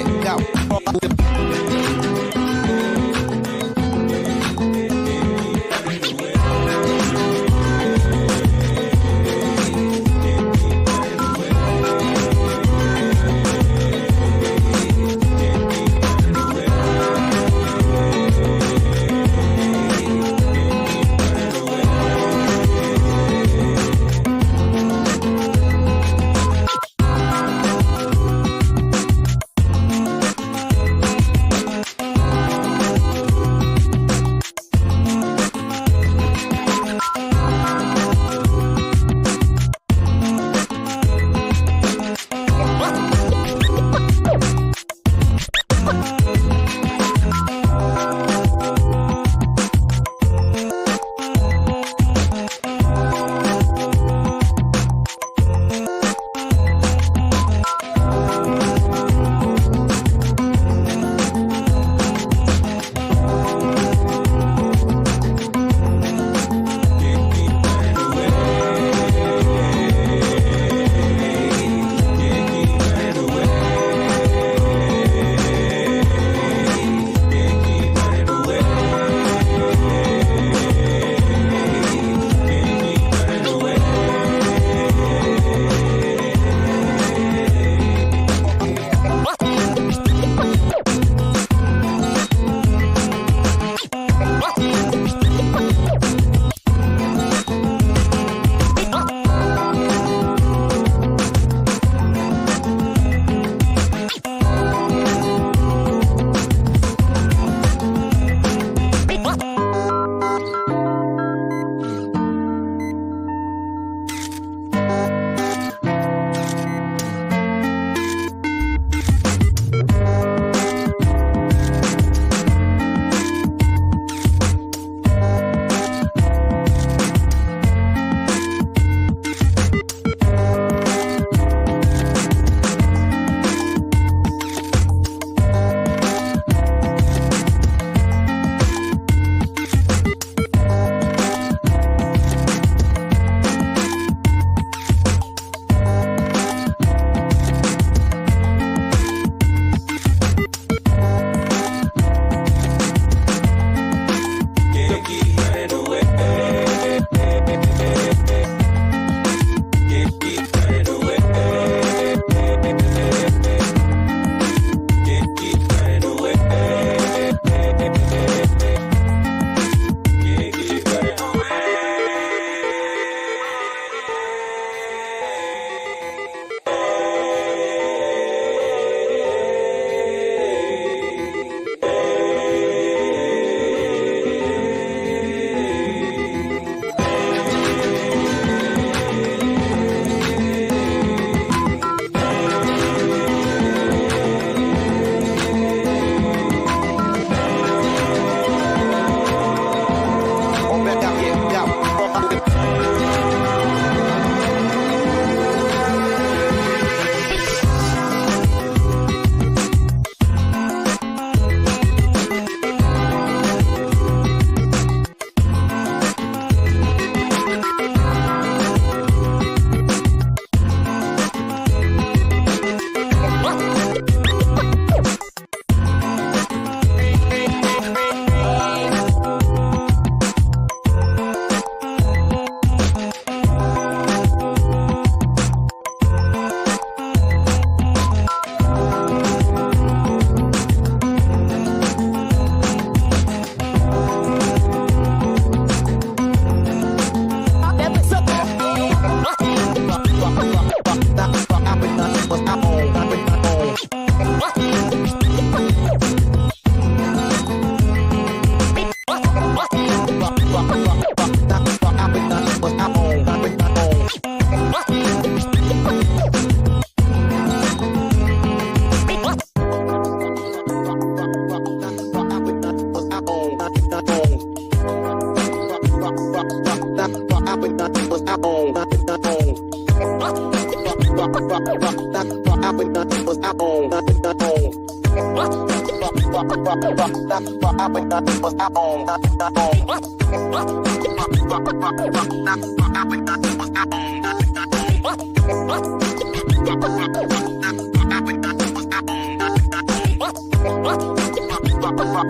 get go.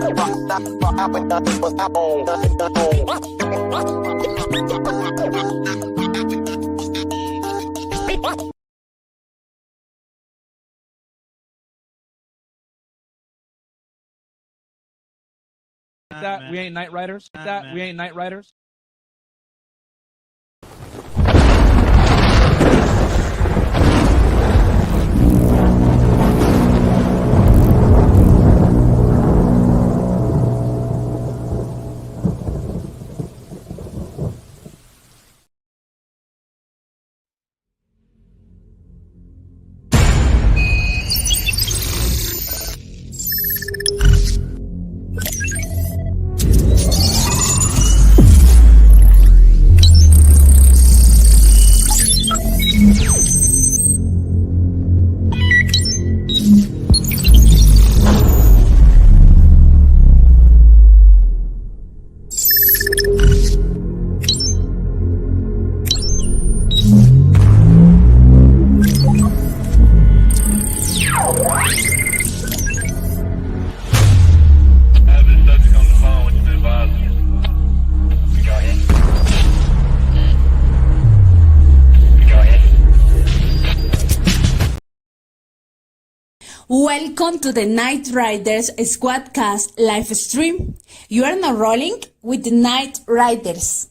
That we ain't night riders. That we ain't night riders. Welcome to the Night Riders Squadcast live stream. You are now rolling with the Night Riders.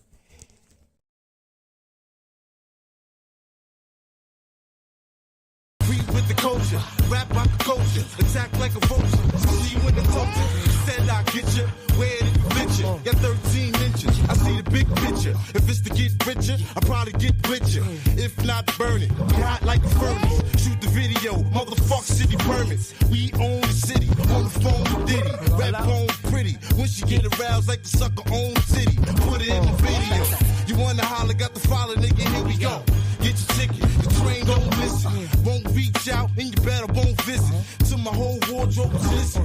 With the culture, rap like a culture, attack like a vulture. See you in the culture, said I get you, where did it fit you? Got 13 inches, I see the big picture. If it's to get richer, I probably get richer. If not burning, be hot like a furnace. Shoot the video, motherfuck city permits. We own the city, on the phone with Diddy. Rap home pretty, when she get aroused like the sucker own city. Put it in the video. You wanna holler, got the follow, nigga, here we go. Get your ticket, the train don't listen. Won't reach out and you better won't visit. To my whole wardrobe, listen,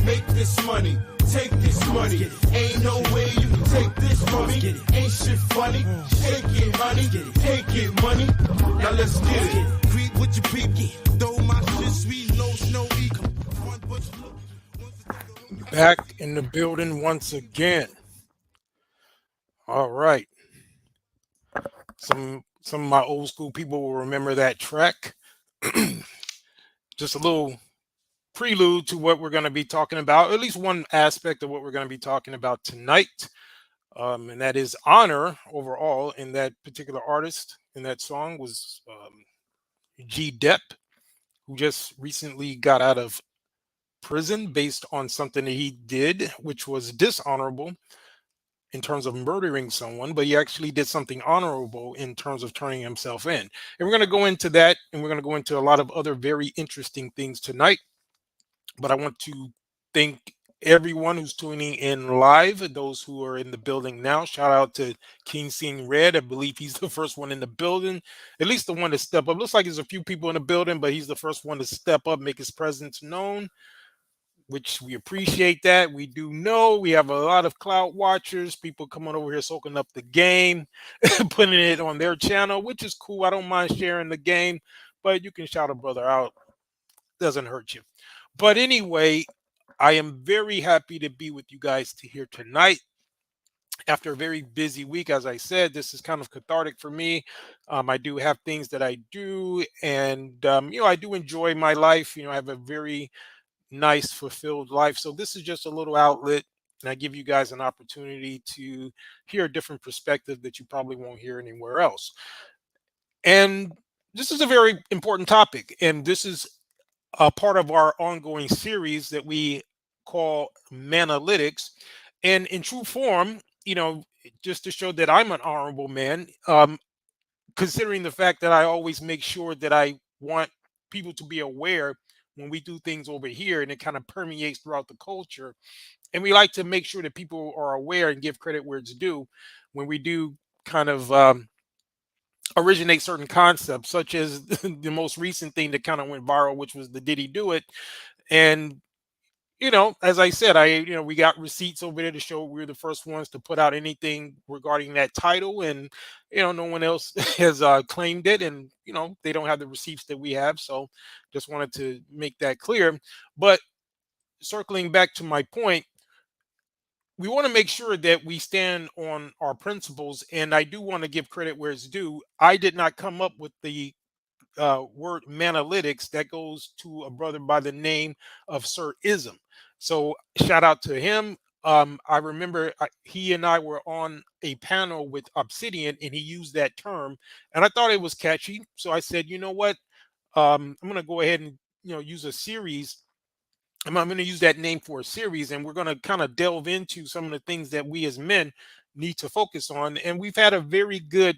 make this money, take this money. Ain't no way you can take this from me. Ain't shit funny, shake it honey, take it money. Now let's get it. Creep with your people, throw my shit sweet, no snow equal. Back in the building once again. All right. Some of my old school people will remember that track. Just a little prelude to what we're going to be talking about, at least one aspect of what we're going to be talking about tonight. And that is honor overall. And that particular artist in that song was G. Depp, who just recently got out of prison based on something that he did, which was dishonorable in terms of murdering someone, but he actually did something honorable in terms of turning himself in. And we're going to go into that, and we're going to go into a lot of other very interesting things tonight. But I want to thank everyone who's tuning in live, those who are in the building now. Shout out to King Seeing Red. I believe he's the first one in the building, at least the one to step up. Looks like there's a few people in the building, but he's the first one to step up, make his presence known, which we appreciate that. We do know we have a lot of cloud watchers, people coming over here soaking up the game, putting it on their channel, which is cool. I don't mind sharing the game, but you can shout a brother out. Doesn't hurt you. But anyway, I am very happy to be with you guys here tonight. After a very busy week, as I said, this is kind of cathartic for me. I do have things that I do, and I do enjoy my life. I have a very nice, fulfilled life. So this is just a little outlet, and I give you guys an opportunity to hear a different perspective that you probably won't hear anywhere else. And this is a very important topic, and this is a part of our ongoing series that we call MANalytics. And in true form, just to show that I'm an honorable man, considering the fact that I always make sure that I want people to be aware when we do things over here, and it kind of permeates throughout the culture. And we like to make sure that people are aware and give credit where it's due when we do kind of originate certain concepts, such as the most recent thing that kind of went viral, which was the Did He Do It? And as I said, we got receipts over there to show we're the first ones to put out anything regarding that title, and no one else has claimed it, and they don't have the receipts that we have. So just wanted to make that clear. But circling back to my point, we want to make sure that we stand on our principles. And I do want to give credit where it's due. I did not come up with the word MANalytics. That goes to a brother by the name of Sir Ism. So shout out to him. I remember he and I were on a panel with Obsidian, and he used that term, and I thought it was catchy. So I said, you know what? I'm going to go ahead and use a series. I'm going to use that name for a series, and we're going to kind of delve into some of the things that we as men need to focus on. And we've had a very good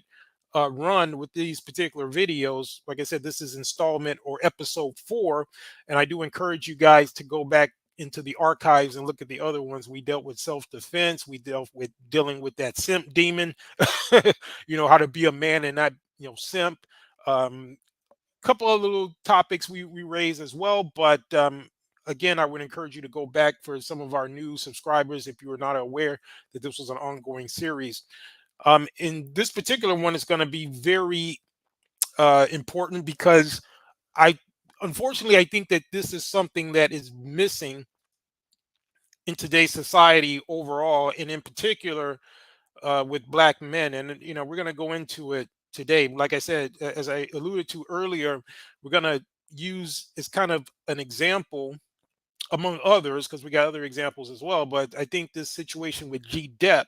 run with these particular videos. Like I said, this is installment or episode 4, and I do encourage you guys to go back into the archives and look at the other ones. We dealt with self-defense. We dealt with dealing with that simp demon, how to be a man and not, simp. Couple of little topics we raised as well, but again, I would encourage you to go back for some of our new subscribers if you were not aware that this was an ongoing series. In this particular one, it's going to be very important because unfortunately, I think that this is something that is missing in today's society overall, and in particular with Black men. And we're going to go into it today. Like I said, as I alluded to earlier, we're going to use as kind of an example among others, because we got other examples as well. But I think this situation with G. Depp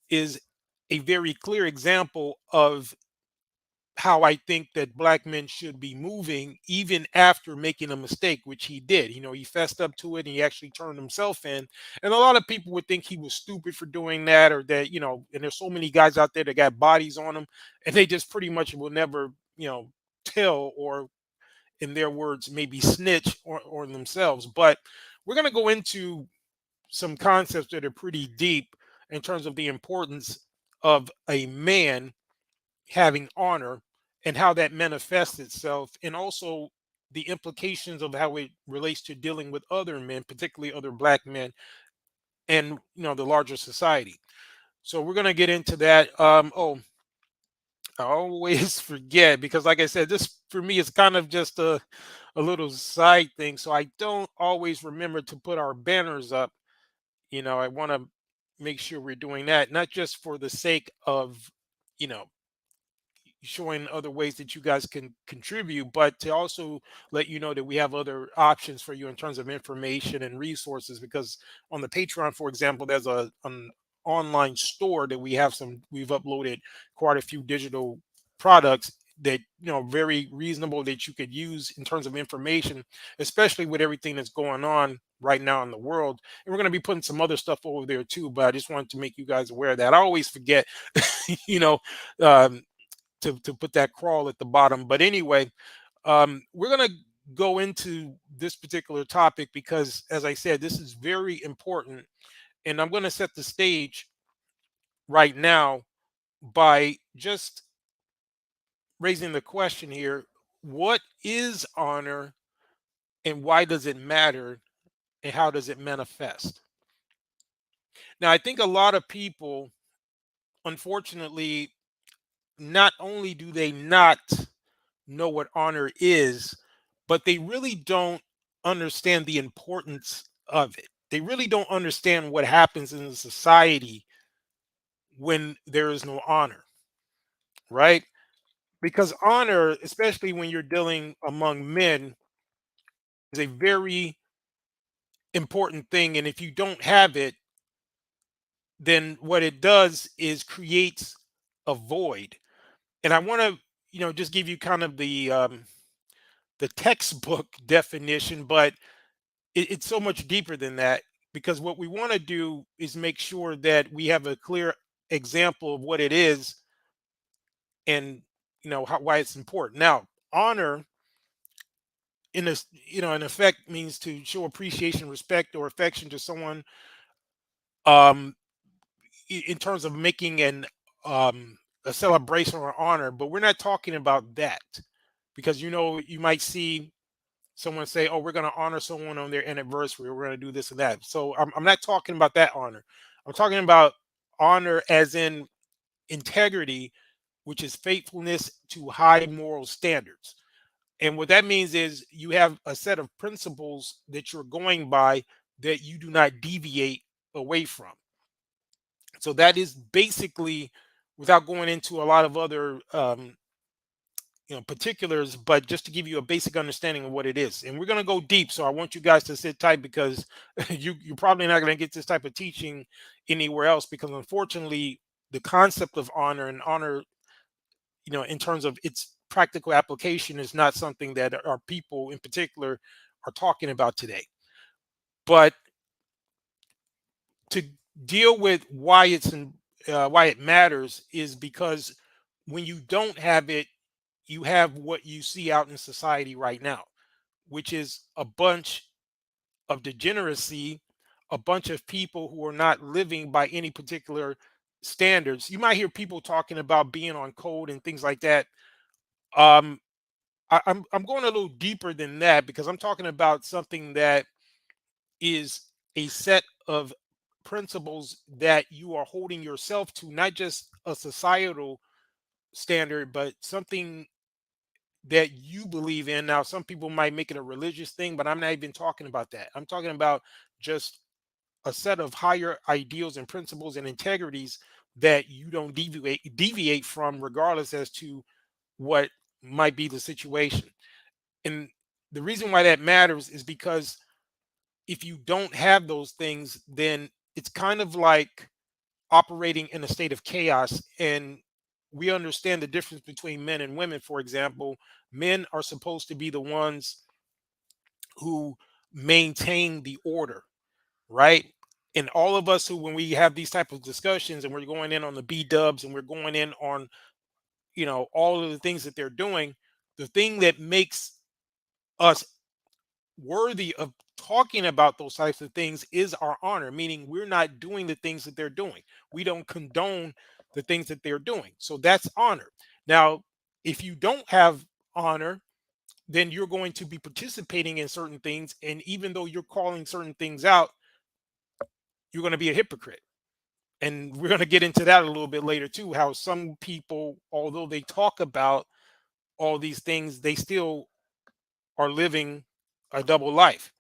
is a very clear example of how I think that Black men should be moving, even after making a mistake, which he did. He fessed up to it, and he actually turned himself in. And a lot of people would think he was stupid for doing that, or that, and there's so many guys out there that got bodies on them, and they just pretty much will never, tell, or in their words, maybe snitch on themselves. But we're going to go into some concepts that are pretty deep in terms of the importance of a man having honor and how that manifests itself, and also the implications of how it relates to dealing with other men, particularly other Black men, and the larger society. So we're going to get into that. I always forget, because like I said, this for me is kind of just a little side thing, so I don't always remember to put our banners up. I want to make sure we're doing that, not just for the sake of you know showing other ways that you guys can contribute, but to also let you know that we have other options for you in terms of information and resources. Because on the Patreon, for example, there's an online store that we've uploaded quite a few digital products that very reasonable, that you could use in terms of information, especially with everything that's going on right now in the world. And we're going to be putting some other stuff over there too, but I just wanted to make you guys aware of that. I always forget, you know um, to put that crawl at the bottom. But anyway, we're going to go into this particular topic because, as I said, this is very important. And I'm going to set the stage right now by just raising the question here: what is honor, and why does it matter, and how does it manifest? Now, I think a lot of people, unfortunately, not only do they not know what honor is, but they really don't understand the importance of it. They really don't understand what happens in the society when there is no honor, right? Because honor, especially when you're dealing among men, is a very important thing. And if you don't have it, then what it does is creates a void. And I want to, just give you kind of the textbook definition, but it's so much deeper than that, because what we want to do is make sure that we have a clear example of what it is, and why it's important. Now, honor in this, in effect, means to show appreciation, respect, or affection to someone, um in terms of making a celebration or honor. But we're not talking about that, because you might see someone say, "Oh, we're going to honor someone on their anniversary, or we're going to do this and that." So I'm not talking about that honor. I'm talking about honor as in integrity, which is faithfulness to high moral standards. And what that means is you have a set of principles that you're going by that you do not deviate away from. So that is basically, without going into a lot of other particulars, but just to give you a basic understanding of what it is. And we're going to go deep, so I want you guys to sit tight, because you're probably not going to get this type of teaching anywhere else, because unfortunately the concept of honor and honor, in terms of its practical application, is not something that our people in particular are talking about today. But to deal with why why it matters is because when you don't have it, you have what you see out in society right now, which is a bunch of degeneracy, a bunch of people who are not living by any particular standards. You might hear people talking about being on code and things like that. Um, I'm going a little deeper than that, because I'm talking about something that is a set of principles that you are holding yourself to, not just a societal standard, but something that you believe in. Now, some people might make it a religious thing, but I'm not even talking about that. I'm talking about just a set of higher ideals and principles and integrities that you don't deviate from, regardless as to what might be the situation. And the reason why that matters is because if you don't have those things, then it's kind of like operating in a state of chaos. And we understand the difference between men and women. For example, men are supposed to be the ones who maintain the order, right? And all of us who, when we have these type of discussions and we're going in on the B dubs and we're going in on, all of the things that they're doing, the thing that makes us worthy of talking about those types of things is our honor, meaning we're not doing the things that they're doing. We don't condone the things that they're doing. So that's honor. Now, if you don't have honor, then you're going to be participating in certain things. And even though you're calling certain things out, you're going to be a hypocrite. And we're going to get into that a little bit later too, how some people, although they talk about all these things, they still are living a double life.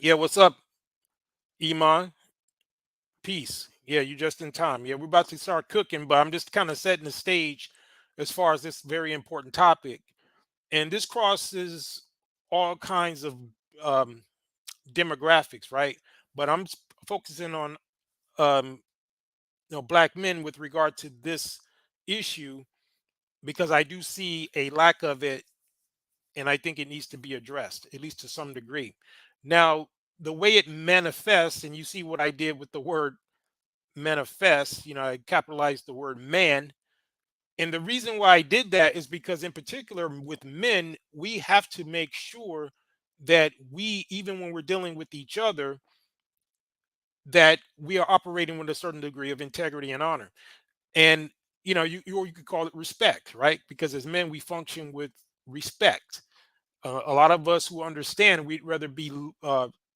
Yeah, what's up, Iman? Peace. Yeah, you just in time. Yeah, we're about to start cooking, but I'm just kind of setting the stage as far as this very important topic. And this crosses all kinds of um, demographics, right? But I'm focusing on um, black men with regard to this issue, because I do see a lack of it, and I think it needs to be addressed, at least to some degree. Now, the way it manifests, and you see what I did with the word manifest, I capitalized the word man. And the reason why I did that is because, in particular, with men, we have to make sure that we, even when we're dealing with each other, that we are operating with a certain degree of integrity and honor. And you could call it respect, right? Because as men, we function with respect. A lot of us who understand, we'd rather be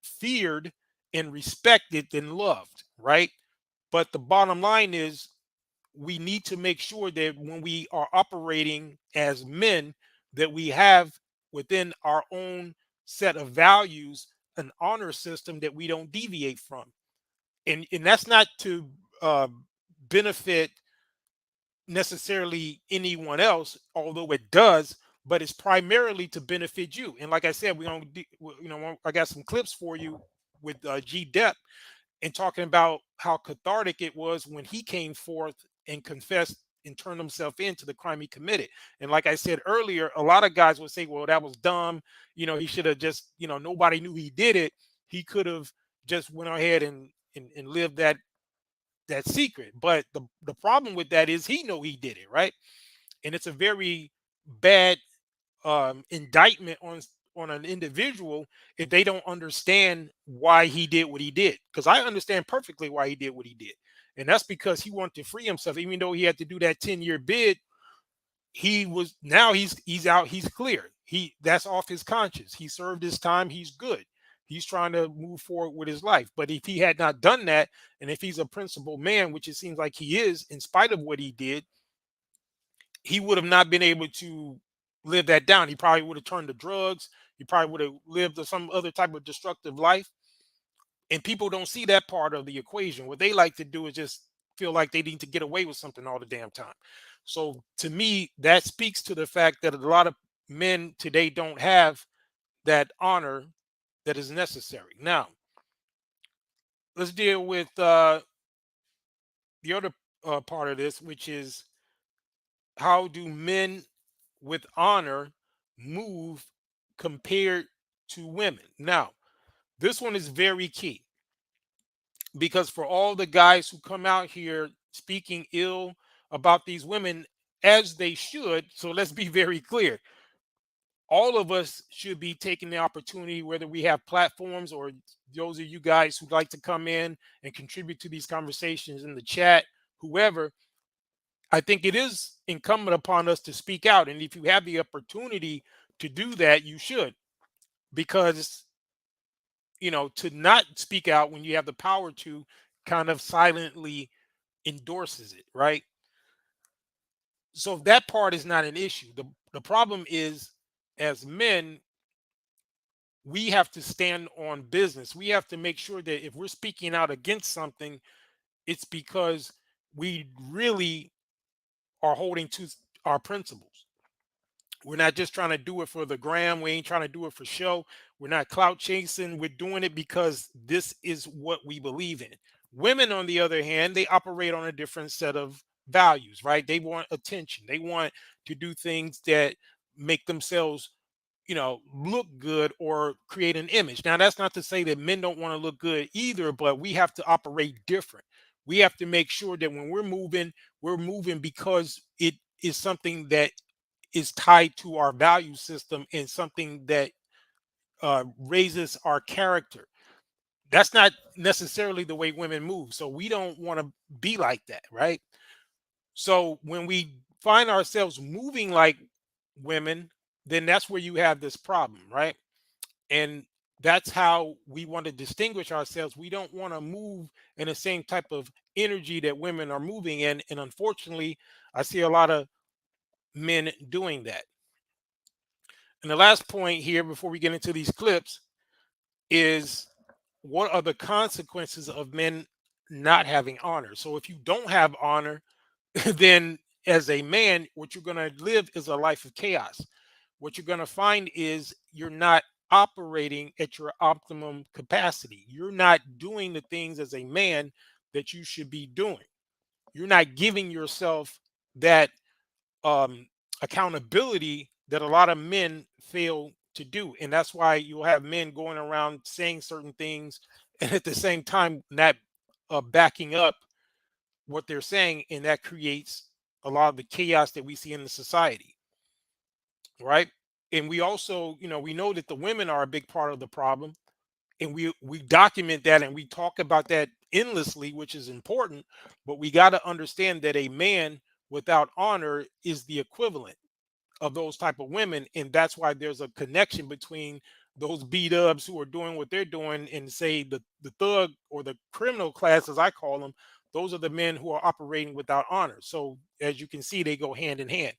feared and respected than loved, right? But the bottom line is, we need to make sure that when we are operating as men, that we have within our own set of values an honor system that we don't deviate from. And that's not to uh, benefit necessarily anyone else, although it does, but it's primarily to benefit you. And like I said, I got some clips for you with G Dep, and talking about how cathartic it was when he came forth and confessed and turned himself into the crime he committed. And like I said earlier, a lot of guys would say, well, that was dumb. He should have just, nobody knew he did it. He could have just went ahead and lived that secret. But the problem with that is he know he did it, right? And it's a very bad indictment on an individual if they don't understand why he did what he did. Because I understand perfectly why he did what he did, and that's because he wanted to free himself. Even though he had to do that 10-year bid, he's out, he's clear. That's off his conscience. He served his time. He's good. He's trying to move forward with his life. But if he had not done that, and if he's a principled man, which it seems like he is, in spite of what he did, he would have not been able to lived that down. He probably would have turned to drugs. He probably would have lived some other type of destructive life. And people don't see that part of the equation. What they like to do is just feel like they need to get away with something all the damn time. So to me, that speaks to the fact that a lot of men today don't have that honor that is necessary. Now, let's deal with the other part of this, which is how do men with honor move compared to women? Now, this one is very key because for all the guys who come out here speaking ill about these women, as they should, so let's be very clear. All of us should be taking the opportunity, whether we have platforms or those of you guys who like to come in and contribute to these conversations in the chat, whoever. I think it is incumbent upon us to speak out. And if you have the opportunity to do that, you should. Because, to not speak out when you have the power to kind of silently endorses it, right? So that part is not an issue. The problem is, as men, we have to stand on business. We have to make sure that if we're speaking out against something, it's because we really are holding to our principles. We're not just trying to do it for the gram. We ain't trying to do it for show. We're not clout chasing. We're doing it because this is what we believe in. Women, on the other hand, they operate on a different set of values, right? They want attention. They want to do things that make themselves, look good or create an image. Now, that's not to say that men don't want to look good either, but we have to operate different. We have to make sure that when we're moving because it is something that is tied to our value system and something that raises our character. That's not necessarily the way women move. So we don't want to be like that, right? So when we find ourselves moving like women, then that's where you have this problem, right? And that's how we want to distinguish ourselves. We don't want to move in the same type of energy that women are moving in. And unfortunately, I see a lot of men doing that. And the last point here before we get into these clips is, what are the consequences of men not having honor? So if you don't have honor, then as a man, what you're going to live is a life of chaos. What you're going to find is you're not operating at your optimum capacity. You're not doing the things as a man that you should be doing. You're not giving yourself that accountability that a lot of men fail to do. And that's why you'll have men going around saying certain things and at the same time not backing up what they're saying. And that creates a lot of the chaos that we see in the society. Right. And we also, we know that the women are a big part of the problem. And we document that and we talk about that endlessly, which is important. But we got to understand that a man without honor is the equivalent of those type of women. And that's why there's a connection between those B-dubs who are doing what they're doing and say the thug or the criminal class, as I call them, those are the men who are operating without honor. So as you can see, they go hand in hand.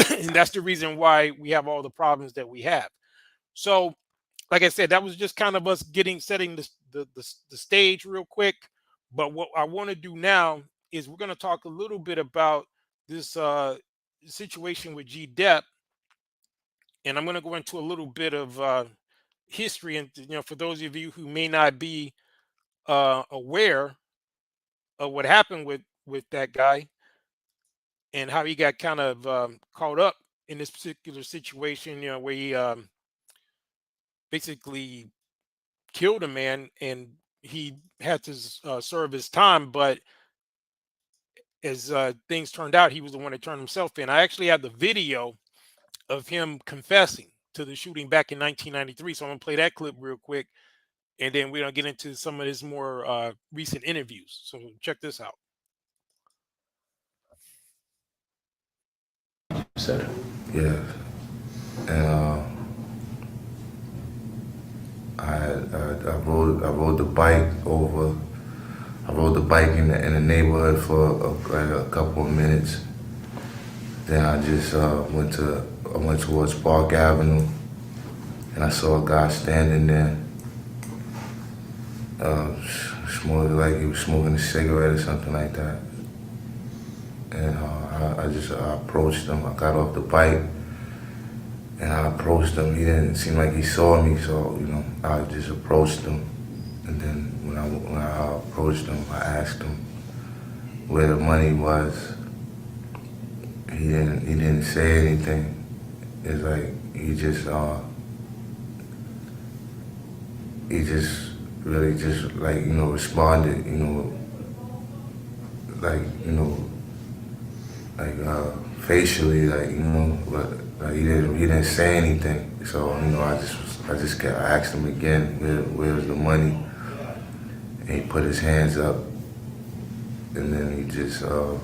And that's the reason why we have all the problems that we have. So like I said, that was just kind of us setting the stage real quick. But what I want to do now is we're going to talk a little bit about this situation with G. Depp, and I'm going to go into a little bit of history. And for those of you who may not be aware of what happened with that guy and how he got kind of caught up in this particular situation, where he basically killed a man and he had to serve his time. But as things turned out, he was the one that turned himself in. I actually have the video of him confessing to the shooting back in 1993. So I'm going to play that clip real quick. And then we're going to get into some of his more recent interviews. So check this out. Yeah. And I rode the bike over. I rode the bike in the neighborhood for like a couple of minutes. Then I just went to went towards Park Avenue, and I saw a guy standing there, smoking like he was smoking a cigarette or something like that. And I approached him. I got off the bike, and I approached him. He didn't seem like he saw me, so I just approached him. And then when I approached him, I asked him where the money was. He didn't say anything. It's like he just really just like responded, facially, but like he didn't say anything. So I asked him again, where's the money? And he put his hands up, and then he just I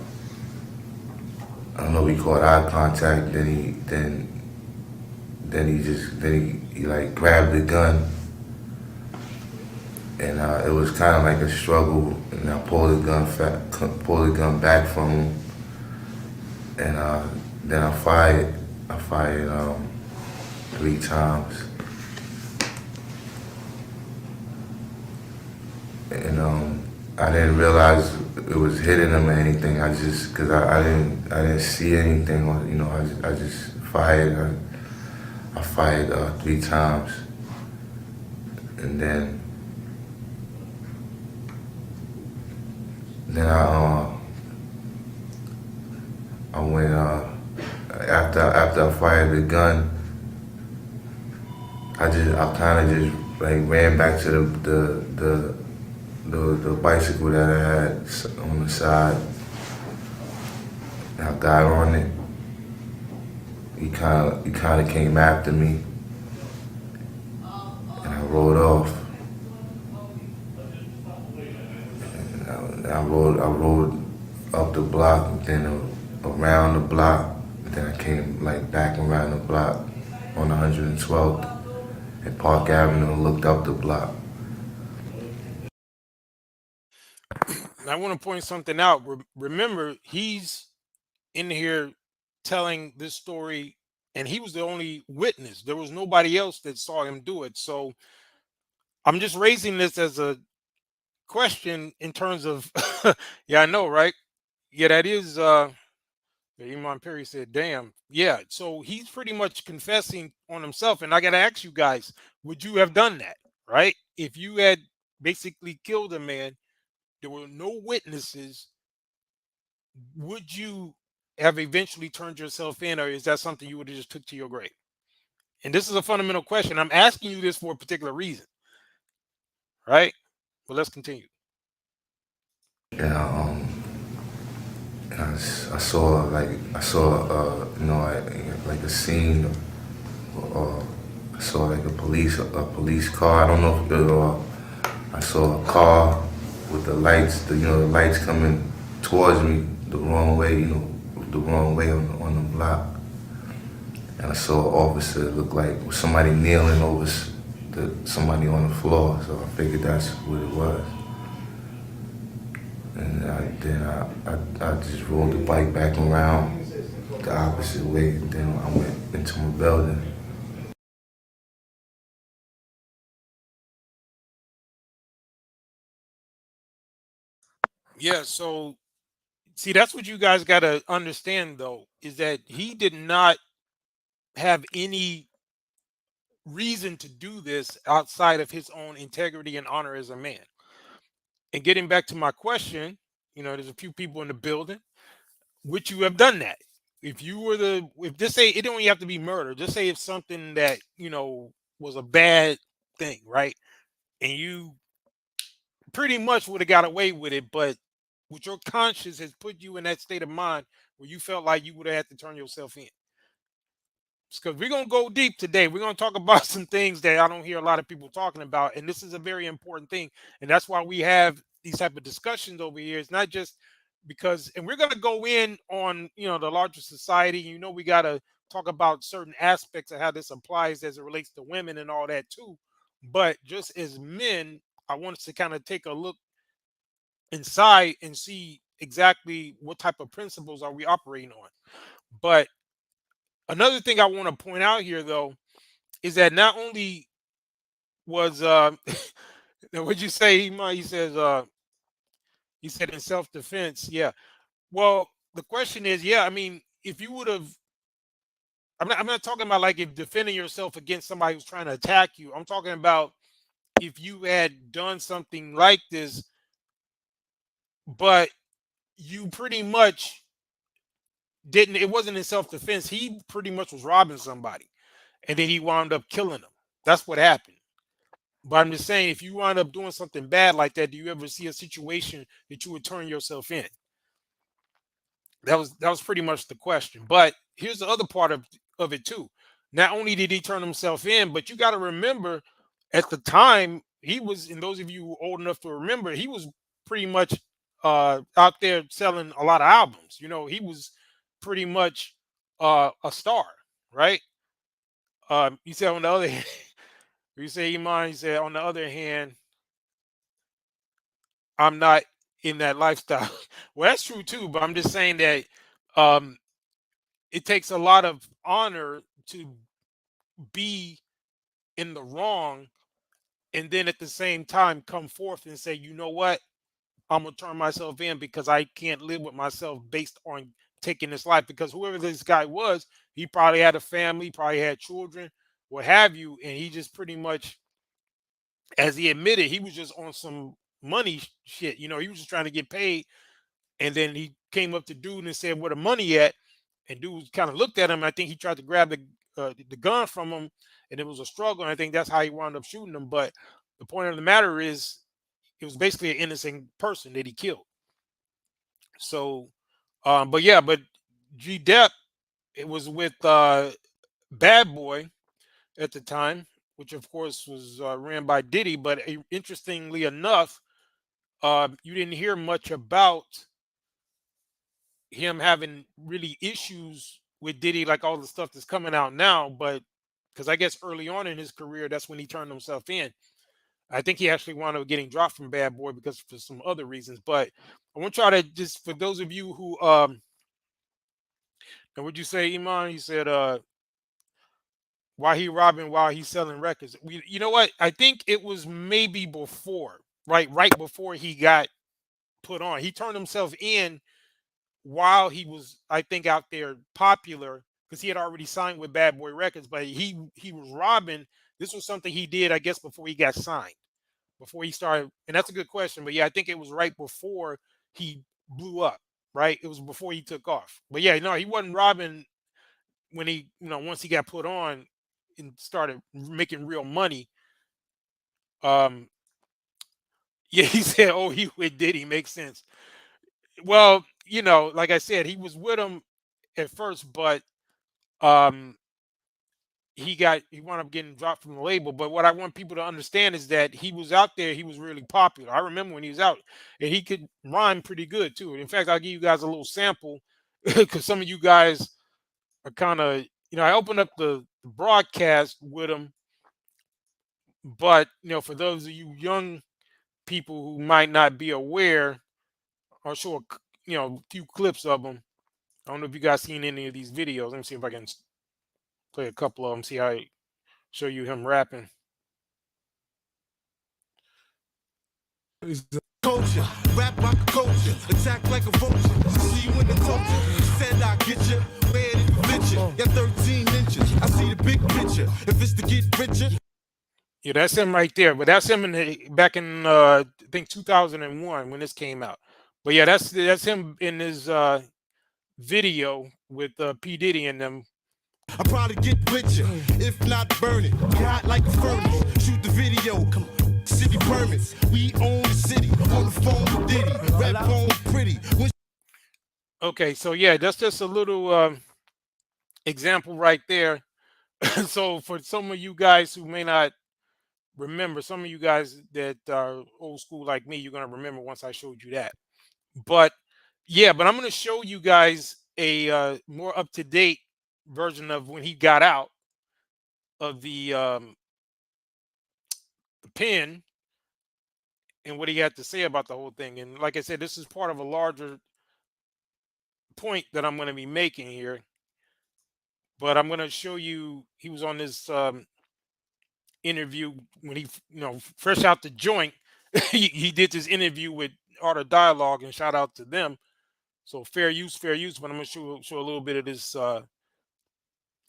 don't know, we caught eye contact. Then he like grabbed the gun, and it was kind of like a struggle. And I pulled the gun back from him, and then I fired 3 times, and I didn't realize it was hitting him or anything. Cause I didn't see anything. I just fired. I fired 3 times, and then I went after I fired the gun. I kind of just like ran back to the bicycle that I had on the side. And I got on it. He kind of came after me, and I rode off. And I rode up the block, and then around the block, and then I came like back around the block on 112th at Park Avenue and looked up the block. I want to point something out. Remember, he's in here telling this story, and he was the only witness. There was nobody else that saw him do it. So I'm just raising this as a question in terms of, yeah, I know, right? Yeah, that is, Iman Perry said, damn. Yeah, so he's pretty much confessing on himself. And I got to ask you guys, would you have done that, right? If you had basically killed a man, there were no witnesses, would you have eventually turned yourself in, or is that something you would have just took to your grave? And this is a fundamental question. I'm asking you this for a particular reason, right? But let's continue. And I saw like a scene. I saw like a police car. I don't know if I saw a car with the lights, the lights coming towards me the wrong way, the wrong way on the block. And I saw an officer, it looked like somebody kneeling over somebody on the floor. So I figured that's what it was. And I just rolled the bike back around the opposite way, and then I went into my building. Yeah, so see, that's what you guys got to understand, though, is that he did not have any reason to do this outside of his own integrity and honor as a man. And getting back to my question, there's a few people in the building. Would you have done that? If you were if just say it don't even have to be murder, just say it's something that, was a bad thing, right? And you pretty much would have got away with it, but with your conscience has put you in that state of mind where you felt like you would have had to turn yourself in. Because we're going to go deep today. We're going to talk about some things that I don't hear a lot of people talking about. And this is a very important thing. And that's why we have these type of discussions over here. It's not just because, and we're going to go in on, the larger society. We got to talk about certain aspects of how this applies as it relates to women and all that too. But just as men, I want us to kind of take a look inside and see exactly what type of principles are we operating on. But Another thing I want to point out here, though, is that not only was what'd you say, Iman? He said in self-defense. Yeah. Well, the question is, yeah, I mean, if you would have, I'm not talking about like if defending yourself against somebody who's trying to attack you. I'm talking about if you had done something like this, but you pretty much didn't, it wasn't in self-defense. He pretty much was robbing somebody and then he wound up killing them. That's what happened. But I'm just saying, if you wind up doing something bad like that, do you ever see a situation that you would turn yourself in? That was pretty much the question. But here's the other part of it too. Not only did he turn himself in, but you got to remember at the time he was, and those of you old enough to remember, he was pretty much out there selling a lot of albums. You know, he was pretty much a star, right? You said on the other hand, you say Iman, you said on the other hand, I'm not in that lifestyle. Well, that's true too, but I'm just saying that um it takes a lot of honor to be in the wrong and then at the same time come forth and say, you know what, I'm gonna turn myself in because I can't live with myself based on taking this life. Because whoever this guy was, he probably had a family, probably had children, what have you, and he just pretty much, as he admitted, he was just on some money shit. You know, he was just trying to get paid. And then he came up to dude and said, "Where the money at?" And dude kind of looked at him. I think he tried to grab the gun from him, and it was a struggle. And I think that's how he wound up shooting him. But the point of the matter is, it was basically an innocent person that he killed. So, but yeah, but G Dep, it was with Bad Boy at the time, which of course was ran by Diddy. But interestingly enough, you didn't hear much about him having really issues with Diddy, like all the stuff that's coming out now. But because I guess early on in his career, that's when he turned himself in. I think he actually wound up getting dropped from Bad Boy because for some other reasons. But I want y'all to just, for those of you who and would you say, Iman? You said why he robbing while he's selling records. You know what? I think it was maybe before, right before he got put on. He turned himself in while he was, I think, out there popular because he had already signed with Bad Boy Records, but he was robbing. This was something he did, I guess, before he got signed, before he started. And that's a good question, but yeah, I think it was right before he blew up. Right, it was before he took off. But yeah, no, he wasn't robbing when he, once he got put on and started making real money. Um, yeah, he said, "Oh, he with Diddy makes sense." Well, like I said, he was with him at first, but um he wound up getting dropped from the label. But what I want people to understand is that he was out there, he was really popular. I remember when he was out, and he could rhyme pretty good too. In fact, I'll give you guys a little sample because some of you guys are kind of, I opened up the broadcast with him, but for those of you young people who might not be aware, I'll show a few clips of him. I don't know if you guys seen any of these videos. Let me see if I can play a couple of them. See how I show you him rapping. Culture, rap rock culture, attack like a vulture. See you in the culture, said I get you, where did it fit you? Got 13 inches, I see the big picture. If it's to get richer. Yeah, that's him right there. But that's him back in I think 2001 when this came out. But yeah, that's him in his video with P Diddy and them. I probably get with you, if not burn it. We hot like a furnace. Shoot the video, come on. City permits. We own the city. On the phone with Diddy. Rap phone pretty. Okay, so yeah, that's just a little example right there. So for some of you guys who may not remember, some of you guys that are old school like me, you're gonna remember once I showed you that. But yeah, but I'm gonna show you guys a more up to date version of when he got out of the pen and what he had to say about the whole thing. And like I said, this is part of a larger point that I'm going to be making here. but I'm going to show you. He was on this interview when he, fresh out the joint. he did this interview with Art of Dialogue, and shout out to them. So fair use, fair use. But I'm going to show a little bit of this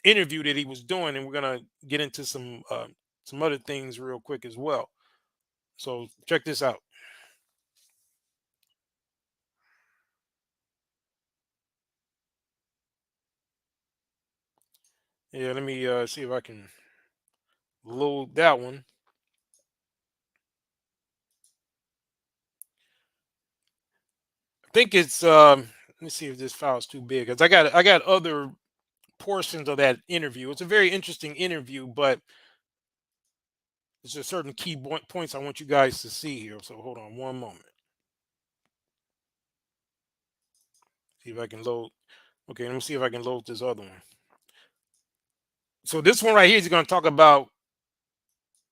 interview that he was doing, and we're going to get into some other things real quick as well. So check this out. Yeah, let me see if I can load that one. I think it's let me see if this file is too big, because I got other portions of that interview. It's a very interesting interview, but there's a certain key points I want you guys to see here. So hold on one moment. See if I can load. Okay, let me see if I can load this other one. So this one right here is going to talk about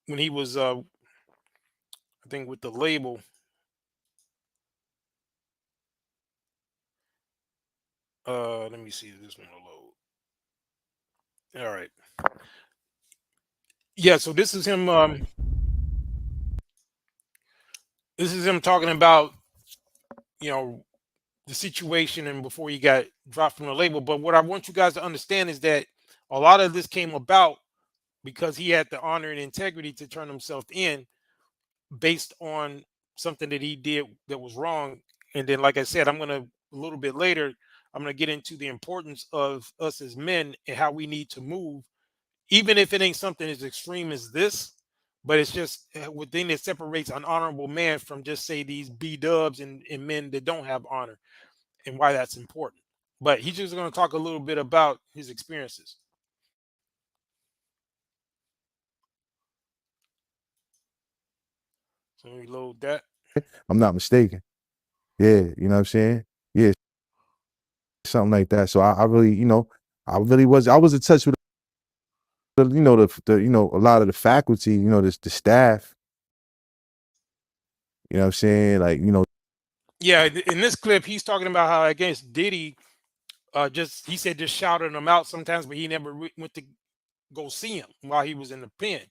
when he was, I think, with the label. Let me see if this one will load. All right. Yeah, so this is him. This is him talking about, the situation and before he got dropped from the label. But what I want you guys to understand is that a lot of this came about because he had the honor and integrity to turn himself in based on something that he did that was wrong. And then, like I said, a little bit later, I'm going to get into the importance of us as men and how we need to move, even if it ain't something as extreme as this. But it's just one thing that separates an honorable man from just say these B-dubs and men that don't have honor, and why that's important. But he's just going to talk a little bit about his experiences. So let me load that. I'm not mistaken. Yeah, you know what I'm saying? Yeah, something like that. So I really, I was in touch with the, a lot of the faculty, the staff. You know what I'm saying? Like, Yeah, in this clip, he's talking about how I guess Diddy he said just shouted him out sometimes, but he never went to go see him while he was in the pen,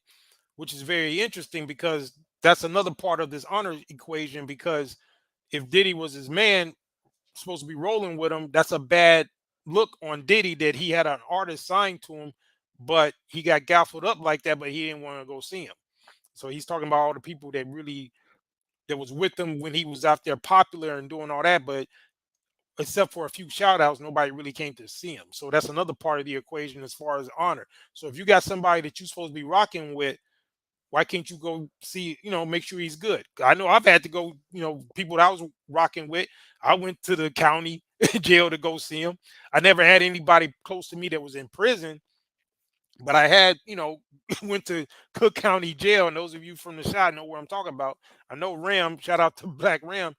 which is very interesting because that's another part of this honor equation. Because if Diddy was his man, supposed to be rolling with him, that's a bad look on Diddy that he had an artist signed to him, but he got gaffled up like that, but he didn't want to go see him. So he's talking about all the people that was with him when he was out there popular and doing all that, but except for a few shout outs, nobody really came to see him. So that's another part of the equation as far as honor. So if you got somebody that you're supposed to be rocking with, why can't you go see, make sure he's good? I know I've had to go, people that I was rocking with, I went to the county jail to go see him. I never had anybody close to me that was in prison, but I had, went to Cook County Jail. And those of you from the shot know where I'm talking about. I know Ram, shout out to Black Ram.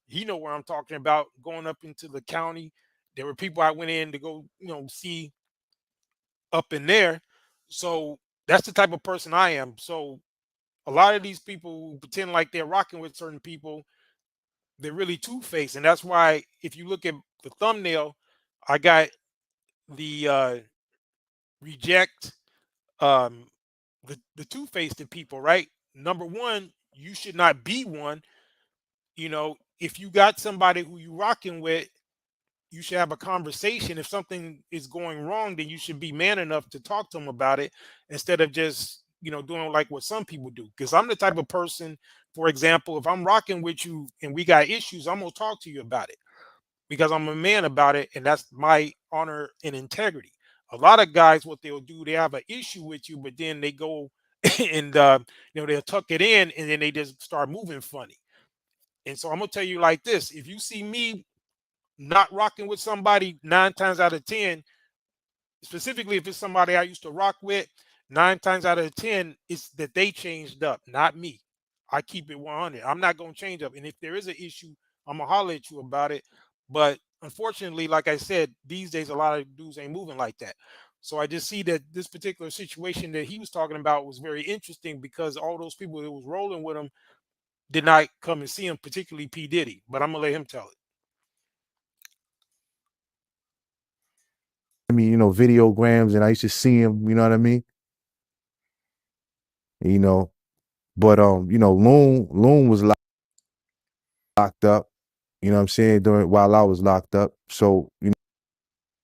He know where I'm talking about, going up into the county. There were people I went in to go, see up in there. So that's the type of person I am. So a lot of these people who pretend like they're rocking with certain people, they're really two-faced. And that's why if you look at the thumbnail, I got the reject the two-faced people, right? Number one, you should not be one. If you got somebody who you rocking with, you should have a conversation. If something is going wrong, then you should be man enough to talk to them about it instead of just, doing like what some people do. Because I'm the type of person, for example, if I'm rocking with you and we got issues, I'm going to talk to you about it because I'm a man about it. And that's my honor and integrity. A lot of guys, what they'll do, they have an issue with you, but then they go and, they'll tuck it in and then they just start moving funny. And so I'm going to tell you like this. If you see me not rocking with somebody 9 times out of 10, specifically if it's somebody I used to rock with, 9 times out of 10, it's that they changed up, not me. I keep it 100. I'm not going to change up. And if there is an issue, I'm going to holler at you about it. But unfortunately, like I said, these days, a lot of dudes ain't moving like that. So I just see that this particular situation that he was talking about was very interesting because all those people that was rolling with him did not come and see him, particularly P. Diddy. But I'm going to let him tell it. me, videograms, and I used to see him, you know what I mean? You know, but Loon was locked up, you know what I'm saying, while I was locked up. So,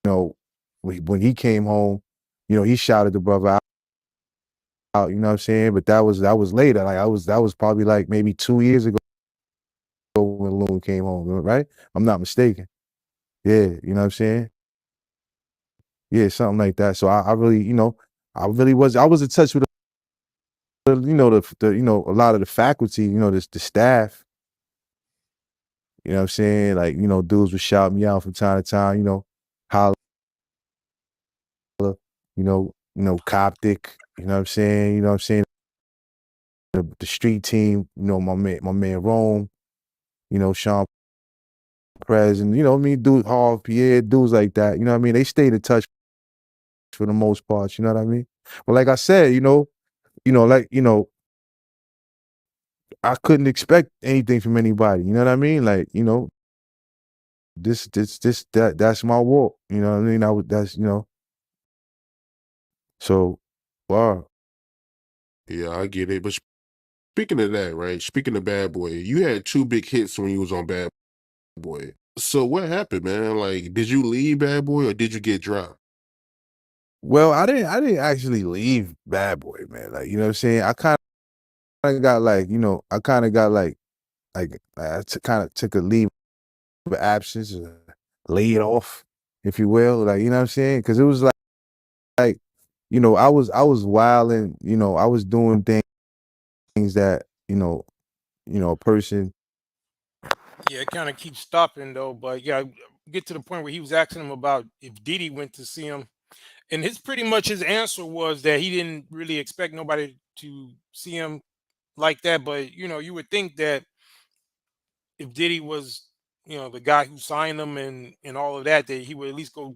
know, when he came home, he shouted the brother out, you know what I'm saying? But that was later. Like that was probably like maybe 2 years ago when Loon came home, right? I'm not mistaken. Yeah, you know what I'm saying? Yeah, something like that. So I really, I was in touch with a lot of the faculty, the staff, you know what I'm saying? Like, dudes would shout me out from time to time, holla, Coptic, you know what I'm saying? You know what I'm saying? The street team, my man Rome, Sean Prez, and dude, Hall, Pierre, dudes like that, you know what I mean? They stayed in touch for the most part, you know what I mean? But like I said, I couldn't expect anything from anybody, you know what I mean? Like, that's my walk, you know what I mean? So, wow. Yeah, I get it. But speaking of that, right? Speaking of Bad Boy, you had 2 big hits when you was on Bad Boy. So what happened, man? Like, did you leave Bad Boy or did you get dropped? Well, I didn't actually leave Bad Boy, man. Like, you know what I'm saying? I kind of got like, I kind of got like I kind of took a leave of absence, laid off, if you will. Like, you know what I'm saying? Because it was like, I was wilding, I was doing things that, a person. Yeah, it kind of keeps stopping though. But yeah, get to the point where he was asking him about if Diddy went to see him, and pretty much his answer was that he didn't really expect nobody to see him like that. But you would think that if Diddy was, the guy who signed him and all of that, that he would at least go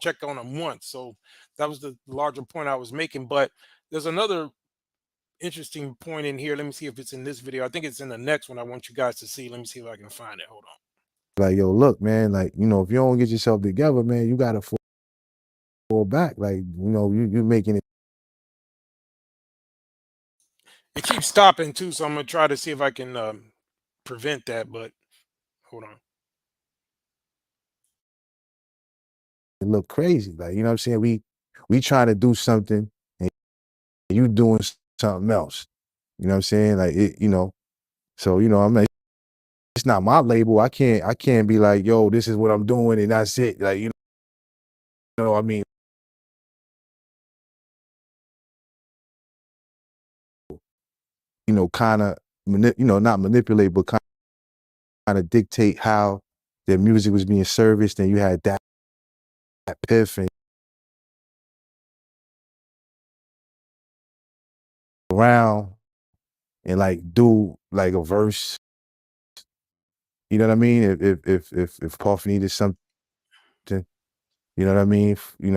check on him once. So that was the larger point I was making. But there's another interesting point in here. Let me see if it's in this video. I think it's in the next one I want you guys to see. Let me see if I can find it. Hold on. Like, yo, look, man, like, if you don't get yourself together, man, you gotta fall back. Like, you making it. It keeps stopping too, so I'm gonna try to see if I can prevent that. But hold on. Look crazy. Like, you know what I'm saying? We trying to do something and you doing something else. You know what I'm saying? Like so I'm like, it's not my label. I can't be like, yo, this is what I'm doing and that's it. Like, I mean, kind of not manipulate, but kind of dictate how their music was being serviced, and you had that piff and around and like do like a verse. You know what I mean? If Puff needed something, you know what I mean? He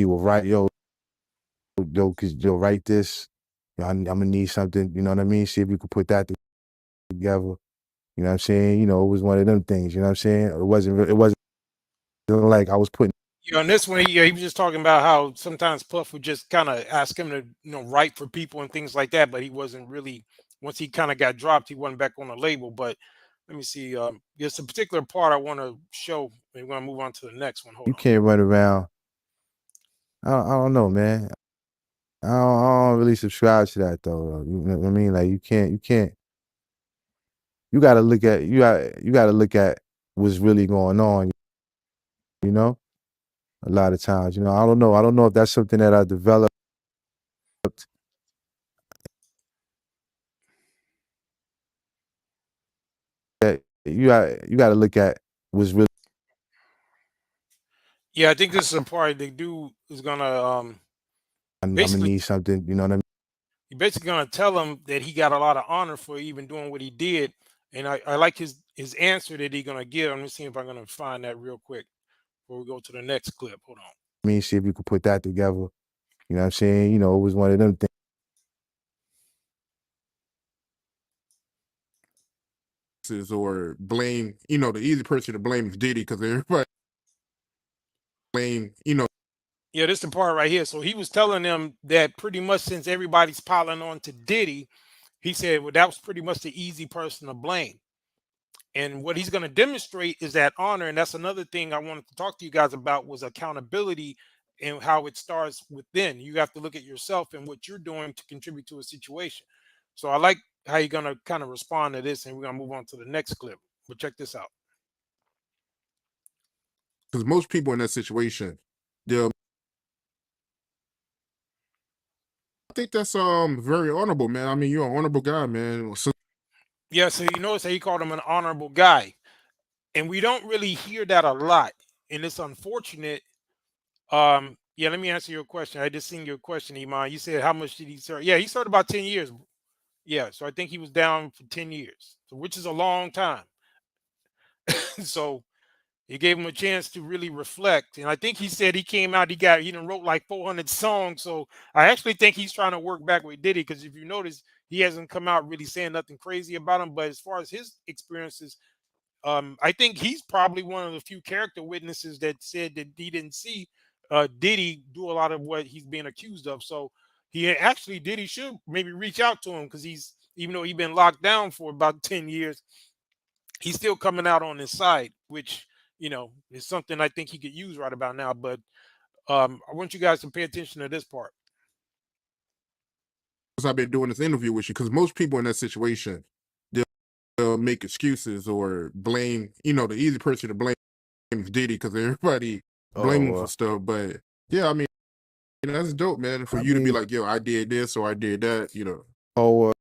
will write, yo, write this. I'm gonna need something, you know what I mean? See if you could put that together. You know what I'm saying? It was one of them things, you know what I'm saying? It wasn't like I was putting. On this one, he was just talking about how sometimes Puff would just kind of ask him to, write for people and things like that, but he wasn't really. Once he kind of got dropped, he wasn't back on the label. But let me see. There's a particular part I want to show. We're going to move on to the next one. Hold You on. can't run around. I don't know, man. I don't really subscribe to that though. You know what I mean? Like you can't. You gotta look at what's really going on. You know, a lot of times, I don't know. I don't know if that's something that I developed. That you gotta look at what's really. Yeah, I think this is a part the dude is gonna I'm gonna basically need something. You know what I mean? he's basically gonna tell him that he got a lot of honor for even doing what he did. And I like his answer that he's gonna give. Let me see if I'm gonna find that real quick before we go to the next clip. Hold on. See if you could put that together. You know what I'm saying? It was one of them things. Or blame, the easy person to blame is Diddy because everybody blame, Yeah, this is the part right here. So he was telling them that pretty much since everybody's piling on to Diddy, he said, well, that was pretty much the easy person to blame. And what he's going to demonstrate is that honor. And that's another thing I wanted to talk to you guys about was accountability and how it starts within. You have to look at yourself and what you're doing to contribute to a situation. So I like how you're going to kind of respond to this, and we're going to move on to the next clip. But check this out. Because most people in that situation, they'll. I think that's very honorable, man. I mean, you're an honorable guy, man. So Yeah, so you notice that he called him an honorable guy. And we don't really hear that a lot. And it's unfortunate. Yeah, let me answer your question. I just seen your question, Iman. You said how much did he serve? Yeah, he served about 10 years. Yeah, so I think he was down for 10 years, so, which is a long time. So he gave him a chance to really reflect. And I think he said he came out, he done wrote like 400 songs. So I actually think he's trying to work back with Diddy, because if you notice, he hasn't come out really saying nothing crazy about him. But as far as his experiences, I think he's probably one of the few character witnesses that said that he didn't see Diddy do a lot of what he's being accused of. So Diddy should maybe reach out to him, because he's, even though he's been locked down for about 10 years, he's still coming out on his side, which, is something I think he could use right about now. But I want you guys to pay attention to this part. I've been doing this interview with you, because most people in that situation, they'll make excuses or blame. The easy person to blame is Diddy, because everybody blame him for stuff. But yeah, I mean, that's dope, man. For you to be like, yo, I did this or I did that. Oh,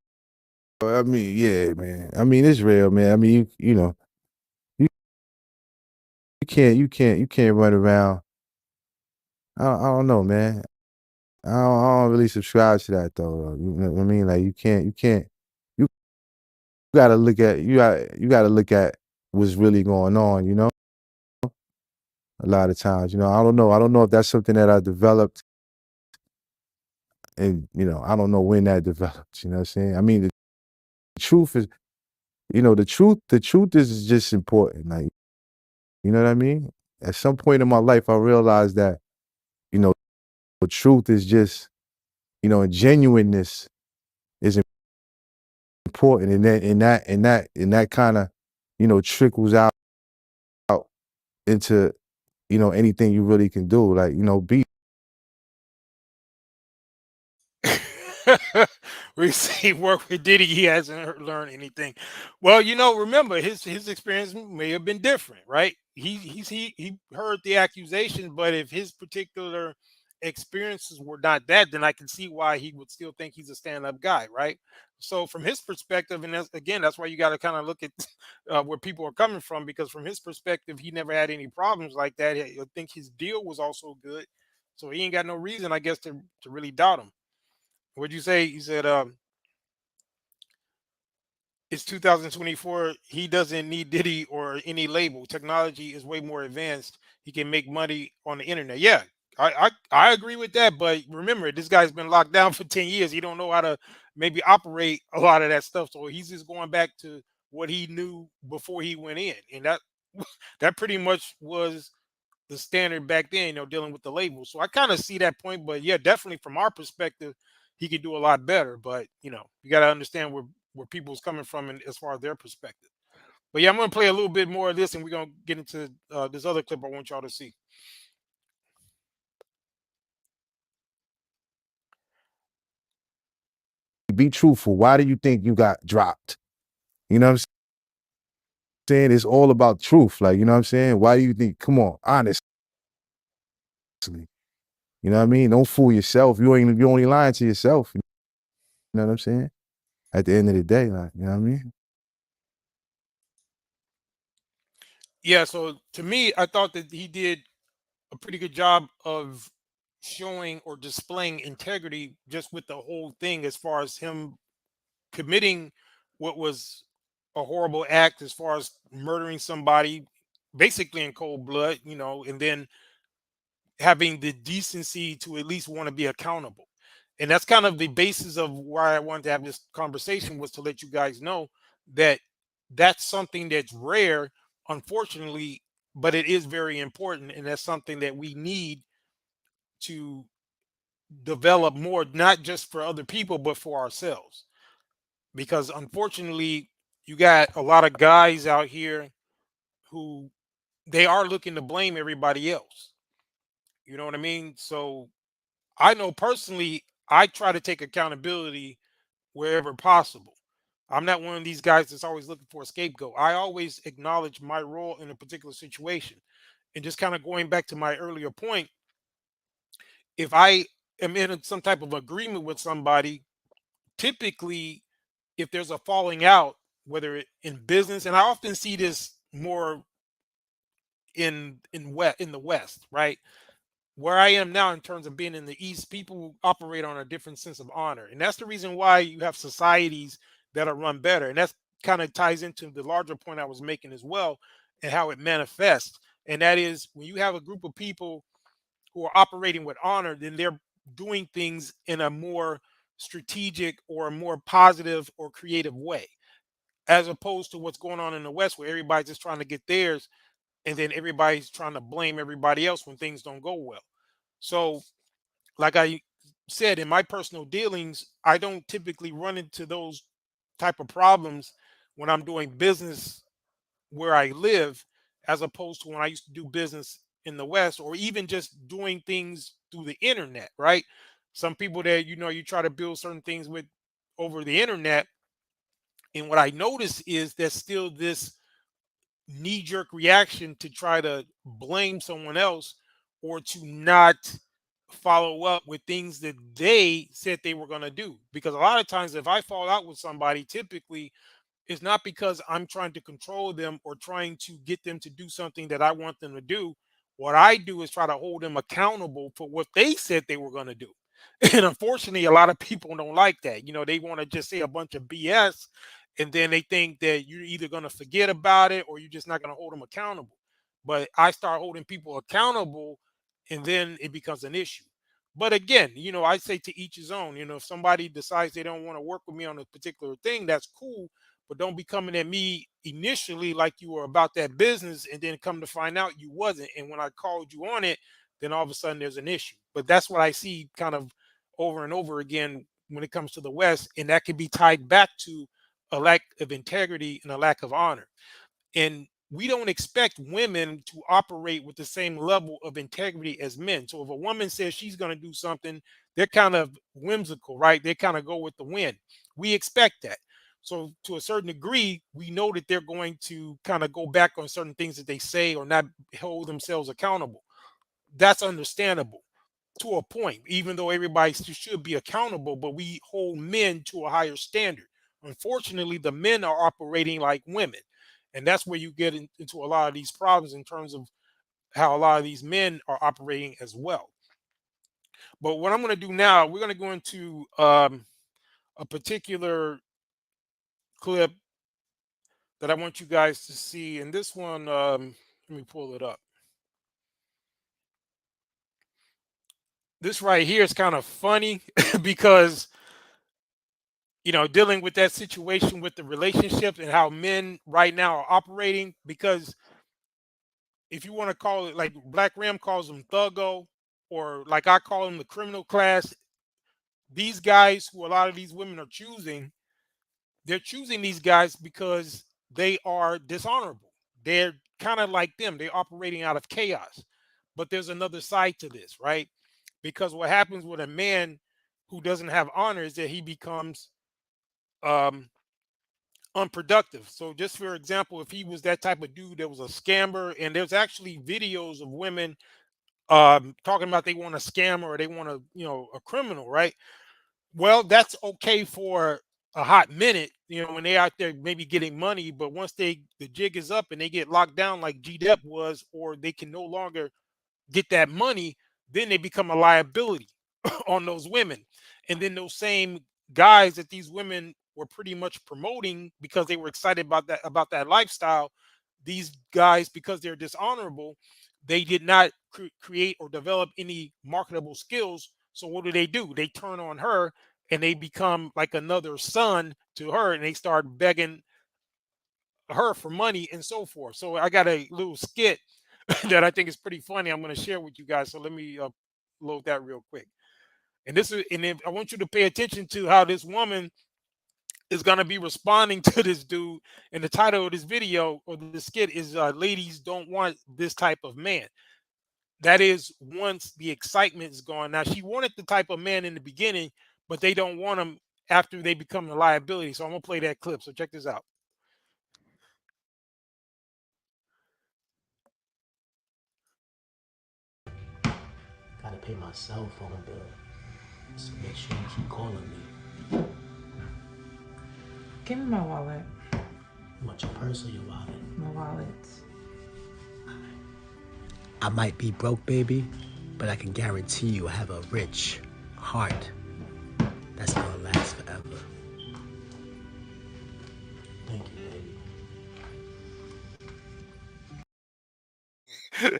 I mean, yeah, man. I mean, it's real, man. I mean, you can't run around. I don't know, man. I don't really subscribe to that though. You know what I mean? Like you gotta look at you gotta look at what's really going on, a lot of times. I don't know if that's something that I developed, and I don't know when that developed, you know what I'm saying? I mean, the truth is, the truth is just important. Like, you know what I mean? At some point in my life I realized that, the truth is just, and genuineness is important, and that kind of, trickles out into, anything you really can do. Like, be. We see work with Diddy, he hasn't learned anything. Well, remember his experience may have been different, right? He heard the accusation, but if his particular experiences were not that, then I can see why he would still think he's a stand-up guy, right? So from his perspective, and that's why you got to kind of look at where people are coming from, because from his perspective, he never had any problems like that. I think his deal was also good, so he ain't got no reason, I guess, to really doubt him. What'd you say? You said it's 2024. He doesn't need Diddy or any label. Technology is way more advanced. He can make money on the internet. Yeah, I agree with that. But remember, this guy's been locked down for 10 years. He don't know how to maybe operate a lot of that stuff. So he's just going back to what he knew before he went in. And that pretty much was the standard back then, dealing with the label. So I kind of see that point. But yeah, definitely from our perspective, he could do a lot better. But you got to understand where people's coming from, and as far as their perspective. But yeah, I'm gonna play a little bit more of this, and we're gonna get into this other clip I want y'all to see. Be truthful. Why do you think you got dropped? You know what I'm saying? It's all about truth. Like, you know what I'm saying? Why do you think? Come on, honestly. You know what I mean? Don't fool yourself. You only lying to yourself. You know what I'm saying? At the end of the day, like, you know what I mean? Yeah, so to me, I thought that he did a pretty good job of showing or displaying integrity just with the whole thing, as far as him committing what was a horrible act, as far as murdering somebody basically in cold blood, and then having the decency to at least want to be accountable. And that's kind of the basis of why I wanted to have this conversation, was to let you guys know that that's something that's rare, unfortunately, but it is very important. And that's something that we need to develop more, not just for other people, but for ourselves. Because unfortunately, you got a lot of guys out here who they are looking to blame everybody else. You know what I mean? So I know personally, I try to take accountability wherever possible. I'm not one of these guys that's always looking for a scapegoat. I always acknowledge my role in a particular situation. And just kind of going back to my earlier point, if I am in some type of agreement with somebody, typically, if there's a falling out, whether in business, and I often see this more in the West, right? Where I am now in terms of being in the East, people operate on a different sense of honor. And that's the reason why you have societies that are run better. And that's kind of ties into the larger point I was making as well, and how it manifests. And that is, when you have a group of people who are operating with honor, then they're doing things in a more strategic or a more positive or creative way, as opposed to what's going on in the West, where everybody's just trying to get theirs, and then everybody's trying to blame everybody else when things don't go well. So, like I said, in my personal dealings, I don't typically run into those type of problems when I'm doing business where I live, as opposed to when I used to do business in the West, or even just doing things through the internet, right? Some people that you try to build certain things with over the internet, and what I notice is there's still this knee-jerk reaction to try to blame someone else, or to not follow up with things that they said they were going to do. Because a lot of times, if I fall out with somebody, typically it's not because I'm trying to control them or trying to get them to do something that I want them to do. What I do is try to hold them accountable for what they said they were going to do. And unfortunately, a lot of people don't like that. They want to just say a bunch of BS, and then they think that you're either going to forget about it or you're just not going to hold them accountable. But I start holding people accountable, and then it becomes an issue. But again, I say to each his own. If somebody decides they don't want to work with me on a particular thing, that's cool. But don't be coming at me initially like you were about that business, and then come to find out you wasn't. And when I called you on it, then all of a sudden there's an issue. But that's what I see kind of over and over again when it comes to the West. And that can be tied back to a lack of integrity and a lack of honor. And we don't expect women to operate with the same level of integrity as men. So if a woman says she's going to do something, they're kind of whimsical, right? They kind of go with the wind. We expect that. So to a certain degree, we know that they're going to kind of go back on certain things that they say, or not hold themselves accountable. That's understandable to a point, even though everybody should be accountable, but we hold men to a higher standard. Unfortunately, the men are operating like women. And that's where you get into a lot of these problems, in terms of how a lot of these men are operating as well. But what I'm going to do now, we're going to go into a particular clip that I want you guys to see. And this one, let me pull it up. This right here is kind of funny because, dealing with that situation with the relationship and how men right now are operating. Because if you want to call it, like Black Ram calls them thuggo, or like I call them the criminal class, these guys who a lot of these women are choosing, they're choosing these guys because they are dishonorable. They're kind of like them. They're operating out of chaos. But there's another side to this, right? Because what happens with a man who doesn't have honor is that he becomes um, unproductive. So just for example, if he was that type of dude that was a scammer, and there's actually videos of women talking about they want a scammer, or they want a criminal, right? Well, that's okay for a hot minute, when they out there maybe getting money. But once the jig is up and they get locked down like G-Dep was, or they can no longer get that money, then they become a liability on those women. And then those same guys that these women were pretty much promoting because they were excited about that lifestyle, these guys, because they're dishonorable, they did not create or develop any marketable skills. So what do? They turn on her, and they become like another son to her, and they start begging her for money and so forth. So I got a little skit that I think is pretty funny. I'm going to share with you guys. So let me load that real quick. And if I want you to pay attention to how this woman is going to be responding to this dude. And the title of this video or the skit is "Ladies Don't Want This Type of Man." That is once the excitement is gone. Now, she wanted the type of man in the beginning, but they don't want him after they become a liability. So I'm gonna play that clip. So check this out. Gotta pay my cell phone bill. So make sure you keep calling me. Give me my wallet. You want your purse or your wallet? My wallet. I might be broke, baby, but I can guarantee you I have a rich heart that's gonna last forever. Thank you, baby.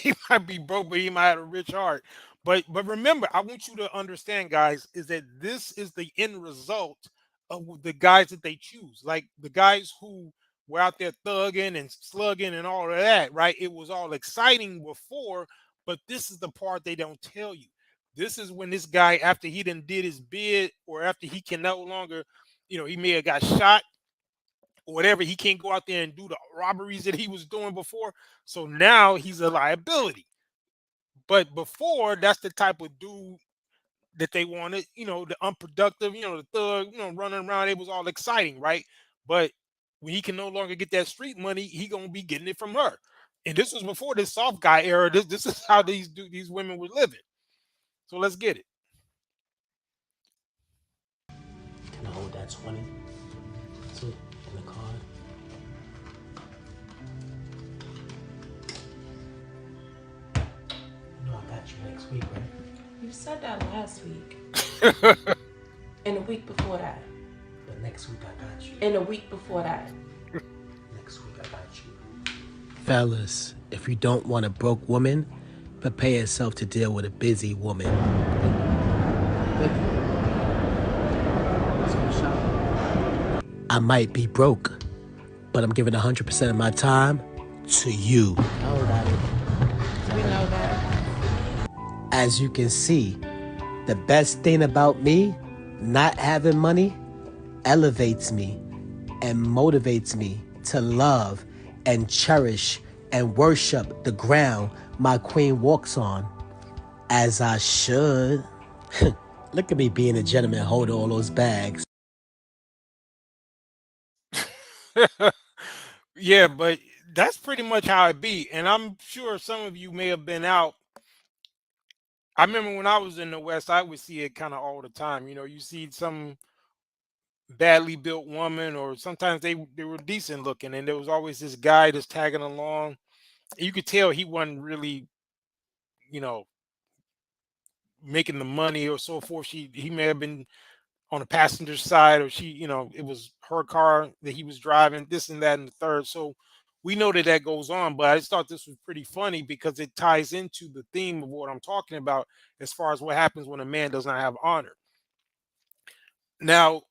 He might be broke, but he might have a rich heart. But remember, I want you to understand, guys, is that this is the end result of the guys that they choose. Like the guys who were out there thugging and slugging and all of that, right? It was all exciting before, but this is the part they don't tell you. This is when this guy, after he done did his bid, or after he can no longer, he may have got shot or whatever, he can't go out there and do the robberies that he was doing before. So now he's a liability. But before, that's the type of dude that they wanted, the unproductive, the thug, running around. It was all exciting, right? But when he can no longer get that street money, he gonna be getting it from her. And this was before this soft guy era. This is how these women were living. So let's get it. Can I hold that 20? Too, in the card? You know I got you next week, right? You said that last week. And the week before that. But next week I got you. And the week before that. Next week I got you. Fellas, if you don't want a broke woman, prepare yourself to deal with a busy woman. I might be broke, but I'm giving 100% of my time to you. Oh, that is. We know that. As you can see, the best thing about me not having money elevates me and motivates me to love and cherish and worship the ground my queen walks on, as I should. Look at me being a gentleman holding all those bags. Yeah, but that's pretty much how it be. And I'm sure some of you may have been out. I remember when I was in the West, I would see it kind of all the time. You see some badly built woman, or sometimes they were decent looking, and there was always this guy that's tagging along. You could tell he wasn't really, making the money or so forth. He may have been on the passenger side, or it was her car that he was driving, this and that and the third. So we know that goes on, but I just thought this was pretty funny because it ties into the theme of what I'm talking about as far as what happens when a man does not have honor. Now,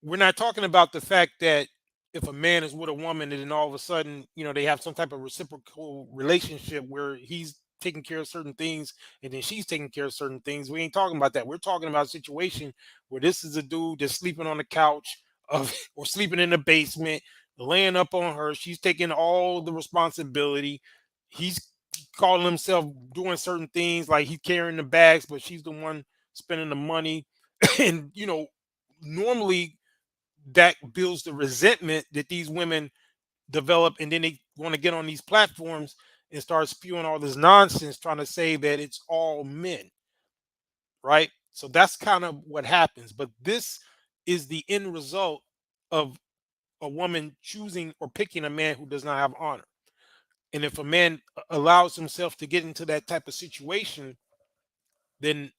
we're not talking about the fact that if a man is with a woman and then all of a sudden, they have some type of reciprocal relationship where he's taking care of certain things and then she's taking care of certain things. We ain't talking about that. We're talking about a situation where this is a dude that's sleeping on the couch or sleeping in the basement, laying up on her. She's taking all the responsibility. He's calling himself doing certain things like he's carrying the bags, but she's the one spending the money. And, normally that builds the resentment that these women develop, and then they want to get on these platforms and start spewing all this nonsense trying to say that it's all men, right? So that's kind of what happens. But this is the end result of a woman choosing or picking a man who does not have honor. And if a man allows himself to get into that type of situation, then,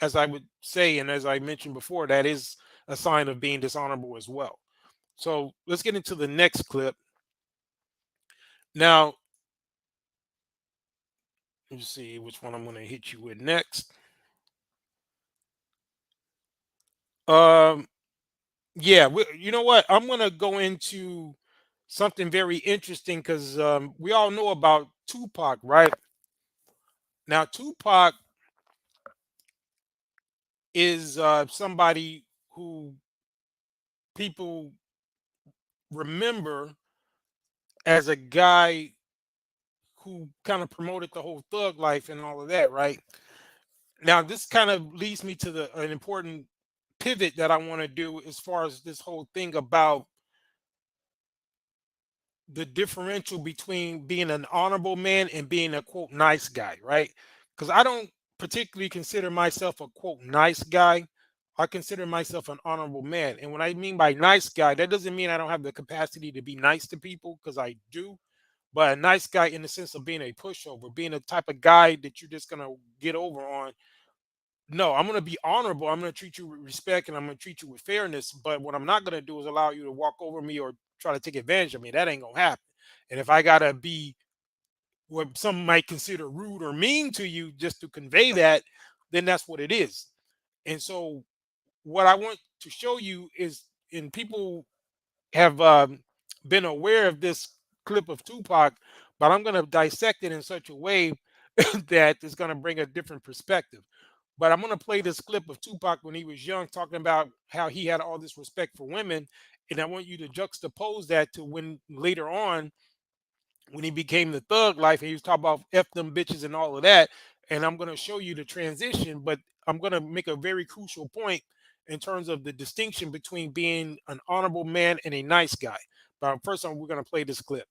as I would say, and as I mentioned before, that is a sign of being dishonorable as well. So let's get into the next clip. Now, let me see which one I'm going to hit you with next. Yeah, you know what? I'm going to go into something very interesting because we all know about Tupac, right? Now, Tupac is somebody who people remember as a guy who kind of promoted the whole thug life and all of that, right? Now, this kind of leads me to an important pivot that I want to do as far as this whole thing about the differential between being an honorable man and being a quote nice guy, right? Because I don't particularly consider myself a quote nice guy. I consider myself an honorable man. And what I mean by nice guy, that doesn't mean I don't have the capacity to be nice to people, because I do. But a nice guy in the sense of being a pushover, being a type of guy that you're just gonna get over on. No, I'm gonna be honorable. I'm gonna treat you with respect and I'm gonna treat you with fairness. But what I'm not gonna do is allow you to walk over me or try to take advantage of me. That ain't gonna happen. And if I gotta be what some might consider rude or mean to you just to convey that, then that's what it is. And so what I want to show you is, and people have been aware of this clip of Tupac, but I'm going to dissect it in such a way that it's going to bring a different perspective. But I'm going to play this clip of Tupac when he was young, talking about how he had all this respect for women. And I want you to juxtapose that to when later on, when he became the thug life, and he was talking about F them bitches and all of that. And I'm going to show you the transition, but I'm going to make a very crucial point in terms of the distinction between being an honorable man and a nice guy. But first, we're going to play this clip.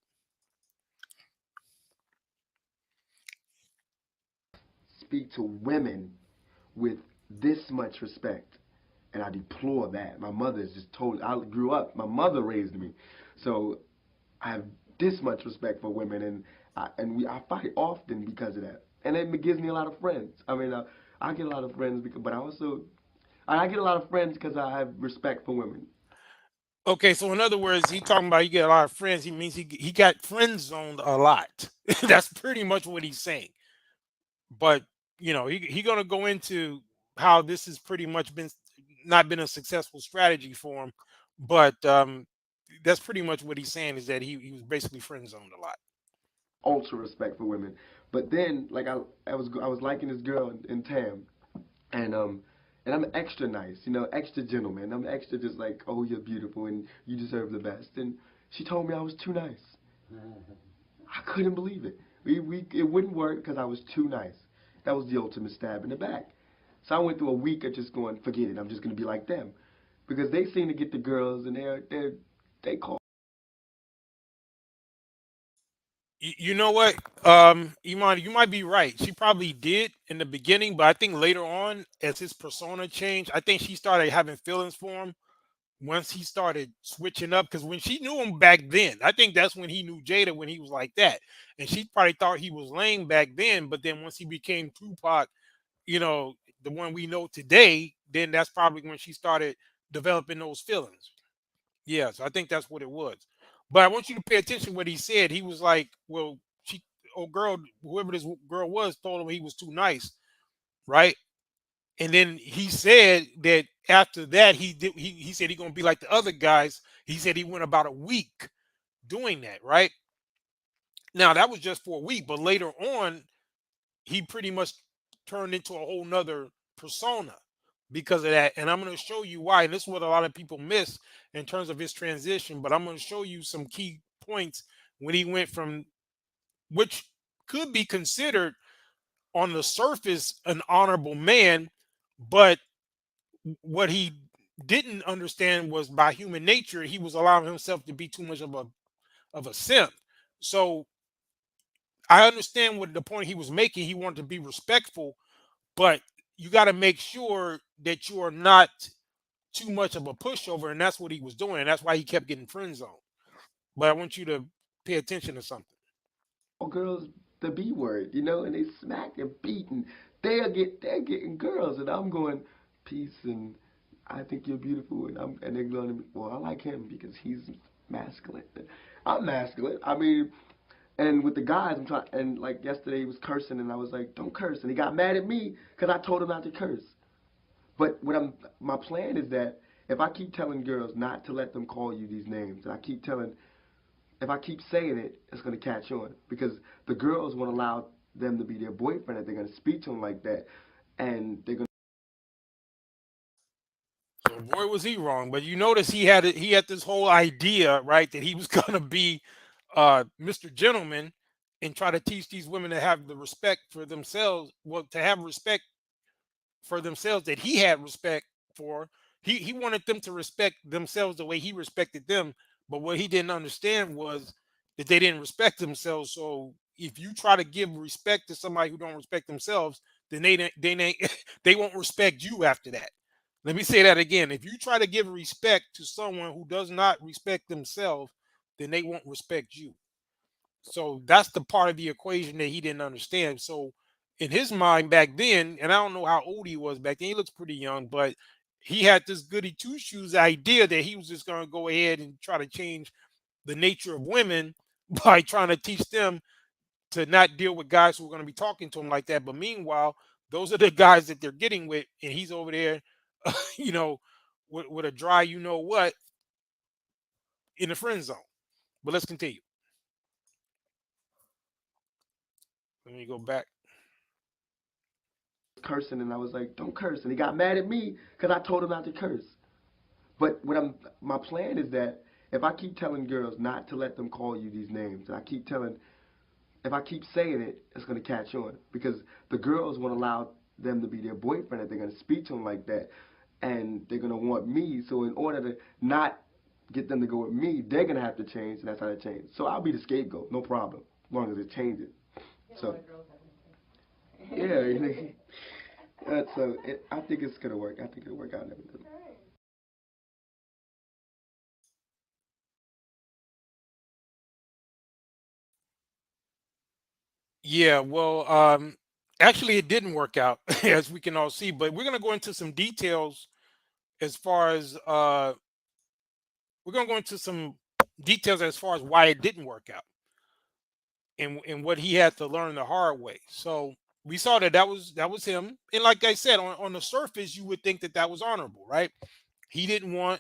Speak to women with this much respect, and I deplore that. My mother is just told. I grew up. My mother raised me, so I have this much respect for women, and I fight often because of that, and it gives me a lot of friends. I mean, I get a lot of friends because, but I get a lot of friends because I have respect for women. Okay, so in other words, he talking about he get a lot of friends. He means he got friend zoned a lot. That's pretty much what he's saying. But he gonna go into how this has pretty much been not been a successful strategy for him. But that's pretty much what he's saying, is that he was basically friend zoned a lot. Ultra respect for women, but then like I was liking this girl in Tam, and I'm extra nice, extra gentleman. I'm extra just like, oh, you're beautiful and you deserve the best. And she told me I was too nice. I couldn't believe it. It wouldn't work because I was too nice. That was the ultimate stab in the back. So I went through a week of just going, forget it. I'm just gonna be like them, because they seem to get the girls and they call. You know what, Iman, you might be right. She probably did in the beginning, but I think later on, as his persona changed, I think she started having feelings for him once he started switching up. Because when she knew him back then, I think that's when he knew Jada, when he was like that, and she probably thought he was lame back then. But then once he became Tupac, you know, the one we know today, then that's probably when she started developing those feelings. Yeah, so I think that's what it was. But I want you to pay attention to what he said. He was like, "Well, she, oh girl, whoever this girl was, told him he was too nice, right?" And then he said that after that, he said he gonna be like the other guys. He said he went about a week doing that, right? Now that was just for a week, but later on, he pretty much turned into a whole nother persona because of that. And I'm going to show you why. And this is what a lot of people miss in terms of his transition. But I'm going to show you some key points when he went from, which could be considered on the surface an honorable man, but what he didn't understand was by human nature he was allowing himself to be too much of a simp. So I understand what the point he was making. He wanted to be respectful, but you got to make sure that you are not too much of a pushover, and that's what he was doing. And that's why he kept getting friend zoned. But I want you to pay attention to something. Girls the B word, and they smack and beat, and they're getting girls, and I'm going, peace, and I think you're beautiful, and they're going to me, well, I like him because he's masculine. I'm masculine. I mean, and with the guys, I'm trying, and like yesterday he was cursing, and I was like, don't curse, and he got mad at me because I told him not to curse. But my plan is that if I keep telling girls not to let them call you these names, and if I keep saying it, it's going to catch on, because the girls won't allow them to be their boyfriend, that they're gonna speak to him like that, and they're gonna. So boy was he wrong. But you notice he had this whole idea, right, that he was gonna be Mr. Gentleman and try to teach these women to have the respect for themselves, well, to have respect for themselves that he had respect for. He wanted them to respect themselves the way he respected them. But what he didn't understand was that they didn't respect themselves. So if you try to give respect to somebody who don't respect themselves, then they won't respect you after that. Let me say that again. If you try to give respect to someone who does not respect themselves, then they won't respect you. So that's the part of the equation that he didn't understand. So in his mind back then, and I don't know how old he was back then, he looks pretty young, but he had this goody two shoes idea that he was just going to go ahead and try to change the nature of women by trying to teach them to not deal with guys who are going to be talking to him like that. But meanwhile, those are the guys that they're getting with, and he's over there, you know, with a dry, you know what, in the friend zone. But let's continue. Let me go back. Cursing, and I was like, don't curse, and he got mad at me because I told him not to curse. But my plan is that if I keep telling girls not to let them call you these names, and if I keep saying it, it's gonna catch on because the girls won't allow them to be their boyfriend, that they're gonna speak to him like that, and they're gonna want me. So in order to not get them to go with me, they're gonna have to change, and that's how they change. So I'll be the scapegoat, no problem, as long as it changes. So yeah. I think it's gonna work. I think it'll work out and everything. Yeah, well, actually, it didn't work out, as we can all see. But we're going to go into some details as far as we're going to go into some details as far as why it didn't work out and what he had to learn the hard way. So we saw that was him. And like I said, on the surface, you would think that that was honorable, right? He didn't want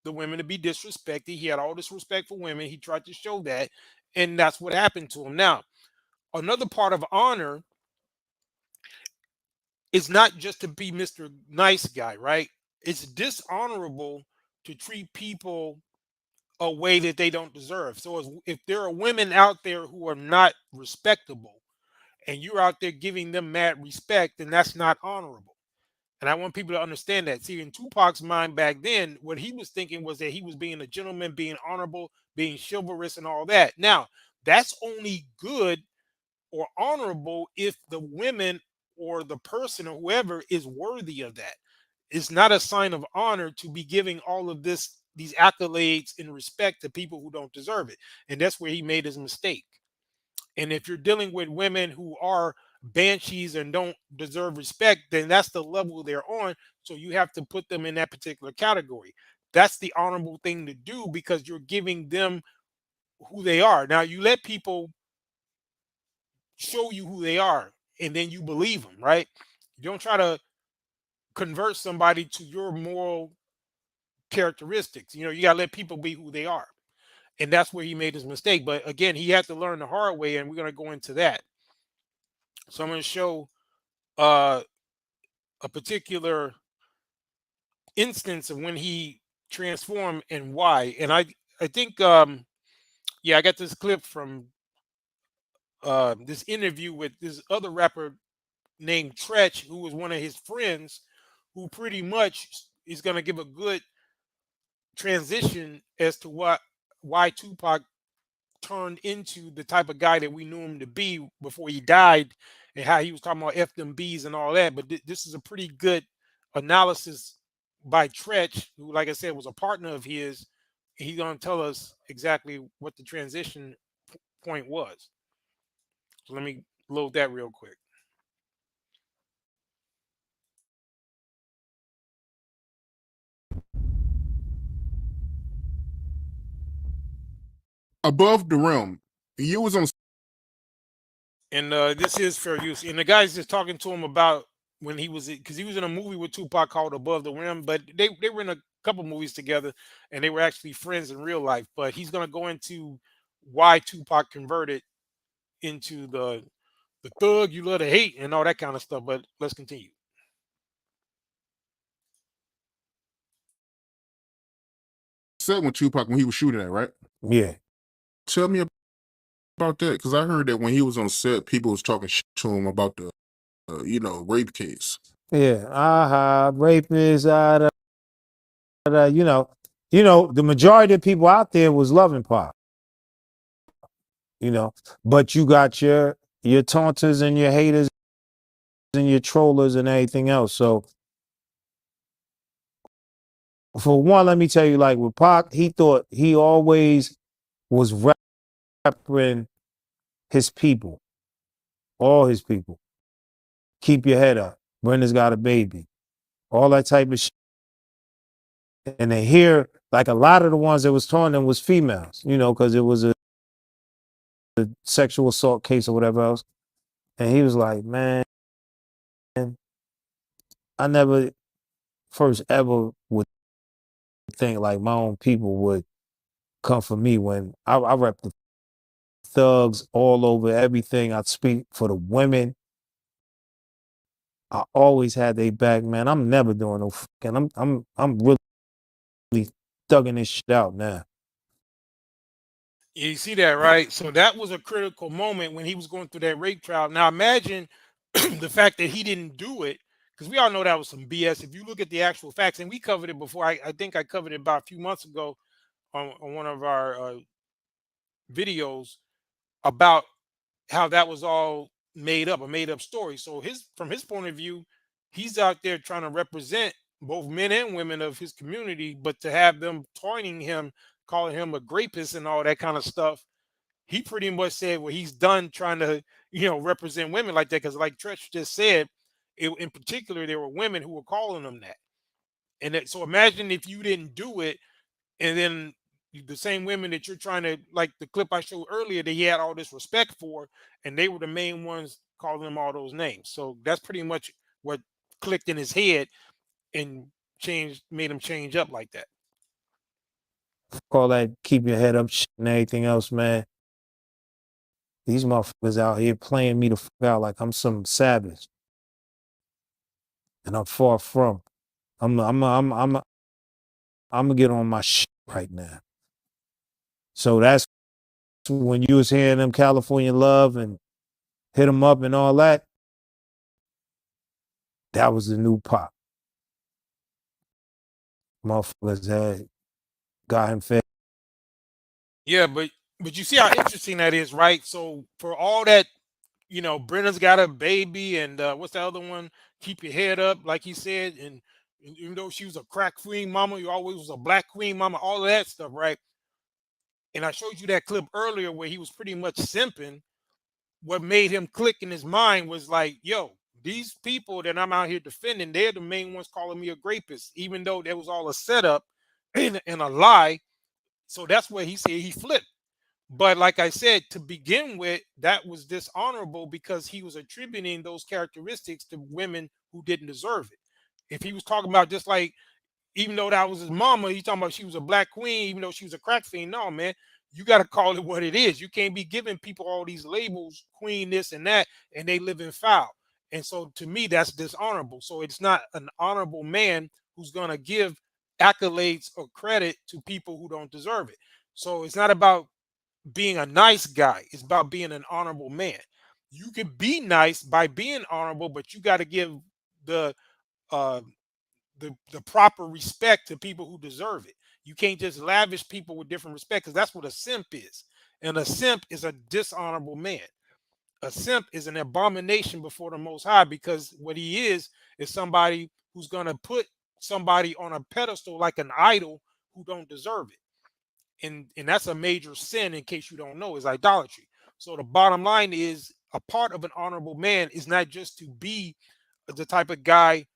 the women to be disrespected. He had all this respect for women. He tried to show that, and that's what happened to him. Now, another part of honor is not just to be Mr. Nice Guy, right? It's dishonorable to treat people a way that they don't deserve. So if there are women out there who are not respectable and you're out there giving them mad respect, then that's not honorable. And I want people to understand that. See, in Tupac's mind back then, what he was thinking was that he was being a gentleman, being honorable, being chivalrous, and all that. Now, that's only good or honorable if the women or the person or whoever is worthy of that. It's not a sign of honor to be giving all of these accolades and respect to people who don't deserve it. And that's where he made his mistake. And if you're dealing with women who are banshees and don't deserve respect, then that's the level they're on. So you have to put them in that particular category. That's the honorable thing to do because you're giving them who they are. Now you let people show you who they are and then you believe them, right? You don't try to convert somebody to your moral characteristics. You got to let people be who they are. And that's where he made his mistake. But again, he had to learn the hard way, and we're going to go into that. So I'm going to show uh, a particular instance of when he transformed and why. And I think, yeah, I got this clip from this interview with this other rapper named Tretch, who was one of his friends, who pretty much is going to give a good transition as to why Tupac turned into the type of guy that we knew him to be before he died, and how he was talking about F them B's and all that. But this is a pretty good analysis by Tretch, who, like I said, was a partner of his. He's going to tell us exactly what the transition point was. So let me load that real quick. Above the Rim. You was on. And this is fair use. And the guy's just talking to him about when he was, because he was in a movie with Tupac called Above the Rim, but they were in a couple movies together and they were actually friends in real life. But he's going to go into why Tupac converted into the the thug you love to hate and all that kind of stuff. But let's continue. Set with Tupac when he was shooting at, right? Yeah. Tell me about that, because I heard that when he was on set, people was talking shit to him about the, rape case. Yeah. Rapists, the majority of people out there was loving Pop. But you got your taunters and your haters and your trollers and everything else. So for one, let me tell you, like with Pac, he thought he always was repping his people, all his people. Keep your head up. Brenda's got a baby. All that type of shit. And they hear, like a lot of the ones that was taunting was females, because it was a sexual assault case or whatever else. And he was like, man, I never first ever would think like my own people would come for me when I rep the thugs all over everything. I speak for the women. I always had their back, man. I'm never doing no fucking. I'm really thugging this shit out now. You see that, right? So that was a critical moment when he was going through that rape trial. Now imagine the fact that he didn't do it, because we all know that was some BS. If you look at the actual facts, and we covered it before, I think I covered it about a few months ago on one of our videos about how that was all made up, a made up story. So from his point of view, he's out there trying to represent both men and women of his community, but to have them taunting him, calling him a rapist and all that kind of stuff, he pretty much said, well, he's done trying to, represent women like that. Because like Tresh just said, in particular, there were women who were calling him that. And so imagine if you didn't do it, and then the same women that you're trying to, like the clip I showed earlier, that he had all this respect for, and they were the main ones calling him all those names. So that's pretty much what clicked in his head and made him change up like that. Call that keep your head up shit and everything else, man. These motherfuckers out here playing me the fuck out like I'm some savage. And I'm far from. I'm gonna get on my shit right now. So that's when you was hearing them California Love and Hit 'Em Up and all that. That was the new Pop. Motherfuckers had got him fed. Yeah, but you see how interesting that is, right? So for all that, Brenna's got a baby, and what's the other one? Keep your head up, like he said. And even though she was a crack queen mama, you always was a black queen mama, all of that stuff, right? And I showed you that clip earlier where he was pretty much simping. What made him click in his mind was like, yo, these people that I'm out here defending, they're the main ones calling me a rapist, even though that was all a setup and a lie. So that's where he said he flipped. But like I said, to begin with, that was dishonorable because he was attributing those characteristics to women who didn't deserve it. If he was talking about just like, even though that was his mama, he's talking about she was a black queen, even though she was a crack fiend. No, man, you got to call it what it is. You can't be giving people all these labels, queen this and that, and they live in foul. And so to me, that's dishonorable. So it's not an honorable man who's going to give accolades or credit to people who don't deserve it. So it's not about being a nice guy. It's about being an honorable man. You can be nice by being honorable, but you got to give the uh, the proper respect to people who deserve it. You can't just lavish people with different respect, because that's what a simp is. And a simp is a dishonorable man. A simp is an abomination before the Most High, because what he is somebody who's going to put somebody on a pedestal like an idol who don't deserve it. And that's a major sin, in case you don't know, is idolatry. So the bottom line is, a part of an honorable man is not just to be the type of guy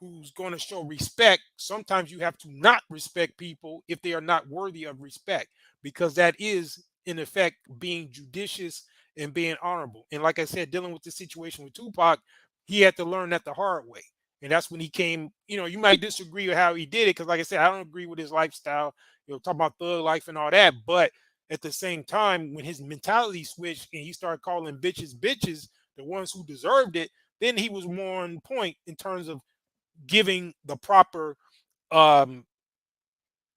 who's going to show respect. Sometimes you have to not respect people if they are not worthy of respect, because that is in effect being judicious and being honorable. And like I said, dealing with the situation with Tupac, he had to learn that the hard way. And that's when he came, you might disagree with how he did it, because like I said, I don't agree with his lifestyle, talking about thug life and all that. But at the same time, when his mentality switched and he started calling bitches bitches, the ones who deserved it, then he was more on point in terms of giving the proper um,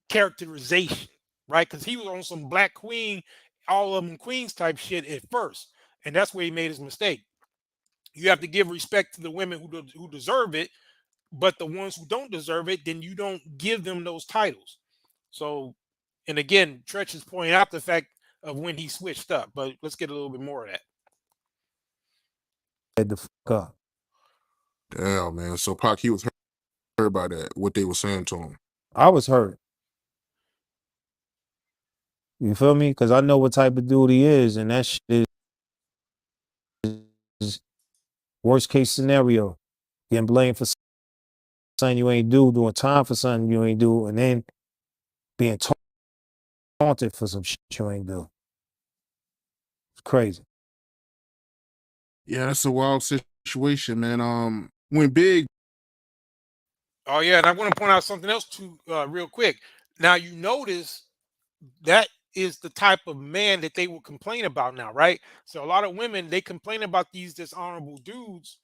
characterization, right? Because he was on some Black Queen, all of them queens type shit at first, and that's where he made his mistake. You have to give respect to the women who deserve it, but the ones who don't deserve it, then you don't give them those titles. So, and again, Tretch is pointing out the fact of when he switched up, but let's get a little bit more of that. The fuck up. Damn, man. So Pac, he was hurt by that, what they were saying to him. I was hurt. You feel me? Because I know what type of dude he is, and that shit is worst case scenario. Getting blamed for something you ain't do, doing time for something you ain't do, and then being taunted for some shit you ain't do. It's crazy. Yeah, that's a wild situation, man. When Big. Oh yeah, and I want to point out something else too, real quick. Now you notice that is the type of man that they will complain about now, right? So a lot of women, they complain about these dishonorable dudes,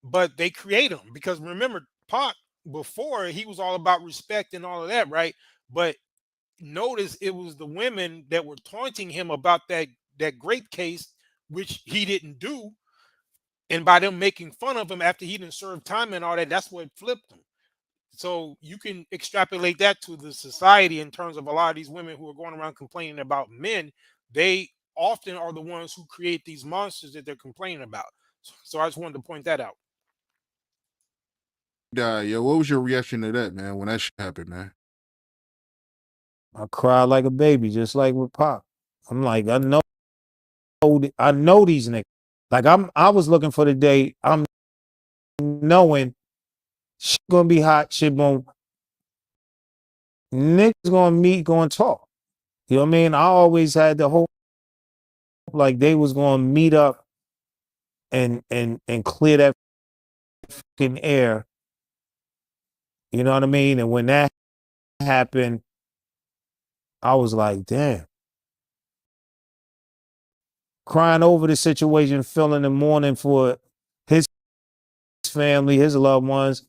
but they create them because remember, Pac before he was all about respect and all of that, right? But notice it was the women that were taunting him about that grape case, which he didn't do, and by them making fun of him after he didn't serve time and all that, that's what flipped him. So you can extrapolate that to the society in terms of a lot of these women who are going around complaining about men. They often are the ones who create these monsters that they're complaining about. So I just wanted to point that out. Yo, what was your reaction to that, man, when that shit happened, man? I cried like a baby, just like with Pac. I'm like, I know these niggas. Like I was looking for the day I'm knowing shit gonna be hot, shit gonna niggas gonna meet, gonna talk. You know what I mean? I always had the hope like they was gonna meet up and clear that fucking air. You know what I mean? And when that happened, I was like, damn. Crying over the situation, feeling the mourning for his family, his loved ones,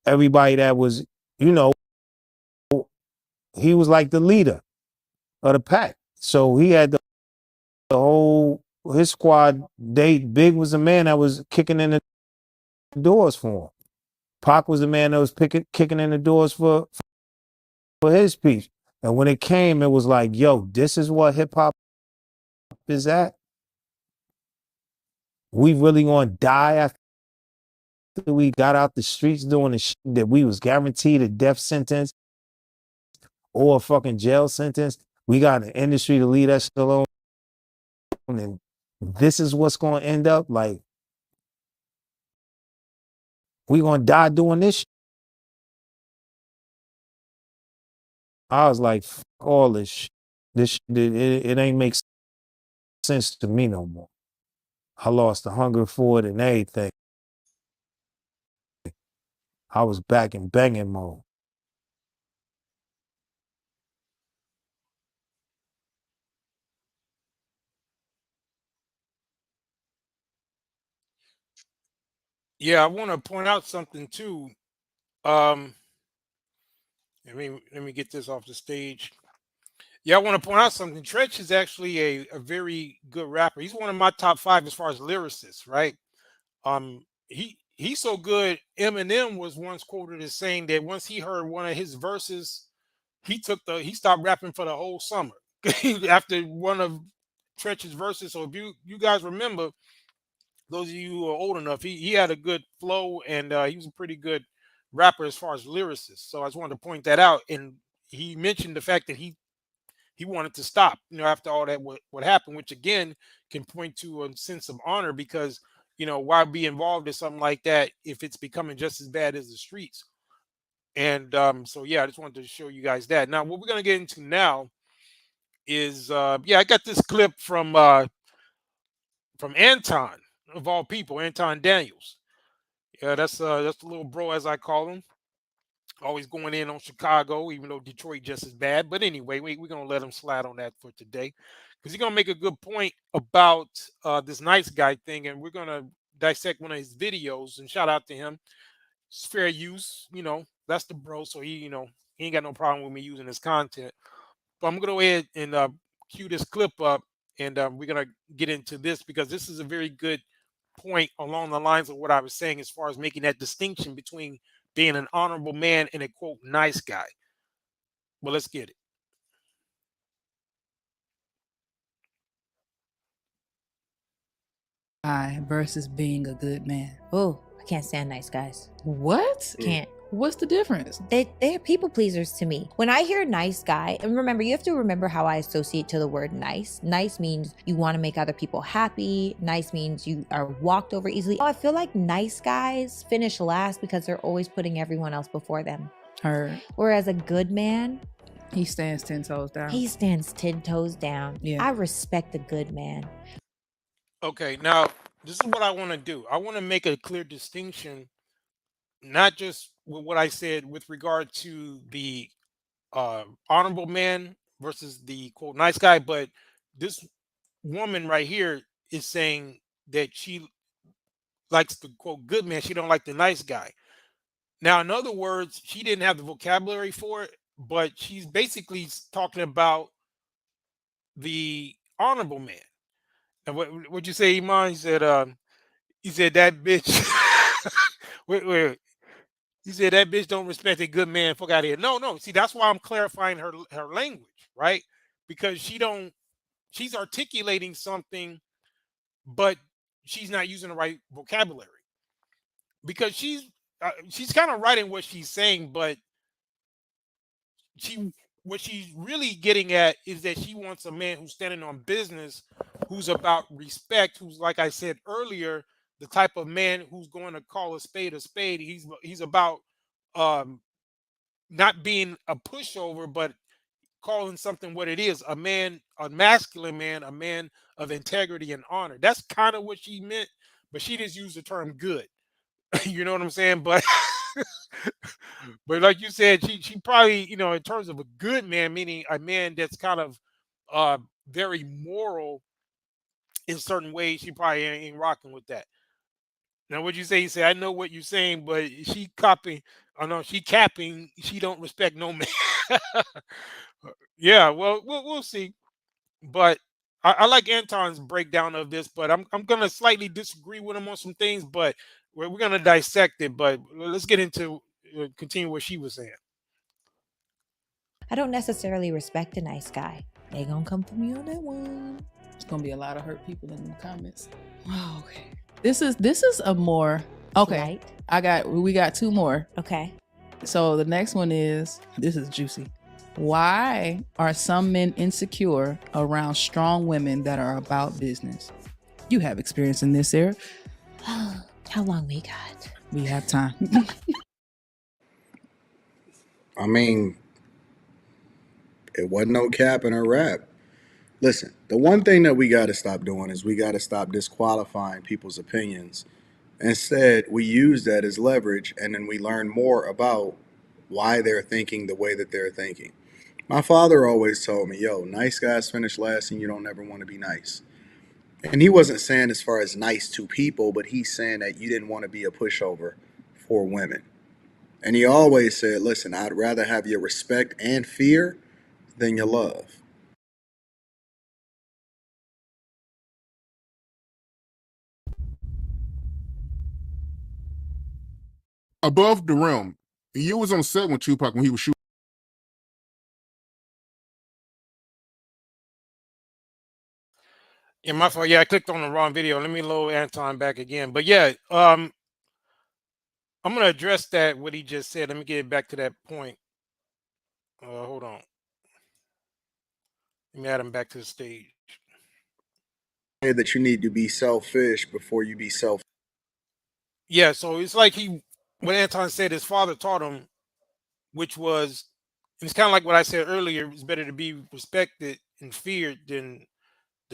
everybody that was, you know, he was like the leader of the pack. So he had the whole, his squad, Big was the man that was kicking in the doors for him. Pac was the man that was kicking in the doors for his piece. And when it came, it was like, yo, this is what hip hop is at. We really gonna die after we got out the streets doing the shit that we was guaranteed a death sentence or a fucking jail sentence. We got an industry to leave that shit alone. And this is what's gonna end up like. We gonna die doing this shit. I was like, fuck all this shit. This shit, it ain't make sense to me no more. I lost the hunger for it and everything. I was back in banging mode. Yeah, I want to point out something too. Let me get this off the stage. Yeah, I want to point out something. Tretch is actually a very good rapper. He's one of my top 5 as far as lyricists, right? He's so good. Eminem was once quoted as saying that once he heard one of his verses, he stopped rapping for the whole summer after one of Tretch's verses. So if you guys remember, those of you who are old enough, he had a good flow and he was a pretty good rapper as far as lyricist. So I just wanted to point that out. And he mentioned the fact that he wanted to stop, after all that what happened, which again can point to a sense of honor because why be involved in something like that if it's becoming just as bad as the streets. And so yeah, I just wanted to show you guys that. Now what we're going to get into now is I got this clip from Anton, of all people, Anton Daniels. Yeah, that's the little bro, as I call him. always going in on Chicago, even though Detroit just as bad. But anyway, we're gonna let him slide on that for today, because he's gonna make a good point about this nice guy thing, and we're gonna dissect one of his videos. And shout out to him. It's fair use, that's the bro. So he ain't got no problem with me using his content. But I'm gonna go ahead and cue this clip up, and we're gonna get into this, because this is a very good point along the lines of what I was saying as far as making that distinction between being an honorable man and a quote nice guy. Well, let's get it. Versus being a good man. Oh, I can't stand nice guys. What? Can't. What's the difference? They're people pleasers to me. When I hear nice guy, and remember, you have to remember how I associate to the word nice. Nice means you want to make other people happy. Nice means you are walked over easily. I feel like nice guys finish last because they're always putting everyone else before them. Her. Whereas a good man, he stands 10 toes down. He stands 10 toes down. Yeah. I respect a good man. Okay, now this is what I want to do. I want to make a clear distinction, not just with what I said with regard to the honorable man versus the quote nice guy, but this woman right here is saying that she likes the quote good man. She don't like the nice guy. Now, in other words, she didn't have the vocabulary for it, but she's basically talking about the honorable man. And what'd you say, Iman? He said that bitch. wait. He said that bitch don't respect a good man. Fuck out of here. No. See, that's why I'm clarifying her language, right? Because she's articulating something, but she's not using the right vocabulary. Because she's kind of right in what she's saying, but what she's really getting at is that she wants a man who's standing on business, who's about respect, who's, like I said earlier, the type of man who's going to call a spade a spade. He's about not being a pushover, but calling something what it is. A man, a masculine man, a man of integrity and honor. That's kind of what she meant, but she just used the term good. You know what I'm saying? But but like you said, she probably, in terms of a good man, meaning a man that's kind of very moral in certain ways, she probably ain't rocking with that. Now, what'd you say? You say, I know what you're saying, but she copying. Oh no, she capping. She don't respect no man. Yeah, well, we'll see. But I like Anton's breakdown of this, but I'm gonna slightly disagree with him on some things. But we're gonna dissect it. But let's get into continue what she was saying. I don't necessarily respect a nice guy. They gonna come for me on that one. There's gonna be a lot of hurt people in the comments. Oh, okay. This is a more okay. Right. We got two more. Okay. So the next one is, this is juicy. Why are some men insecure around strong women that are about business? You have experience in this, Sarah. How long we got? We have time. I mean, it wasn't no cap in her rap. Listen, the one thing that we got to stop doing is we got to stop disqualifying people's opinions. Instead, we use that as leverage, and then we learn more about why they're thinking the way that they're thinking. My father always told me, yo, nice guys finish last and you don't ever want to be nice. And he wasn't saying as far as nice to people, but he's saying that you didn't want to be a pushover for women. And he always said, listen, I'd rather have your respect and fear than your love. Above the Realm. You was on set with Tupac when he was shooting. Yeah, my fault. Yeah, I clicked on the wrong video. Let me load Anton back again. But yeah, I'm gonna address that what he just said. Let me get back to that point. Hold on. Let me add him back to the stage. That you need to be selfish before you be selfish. Yeah, so it's like what Anton said his father taught him, which was, and it's kind of like what I said earlier, it's better to be respected and feared than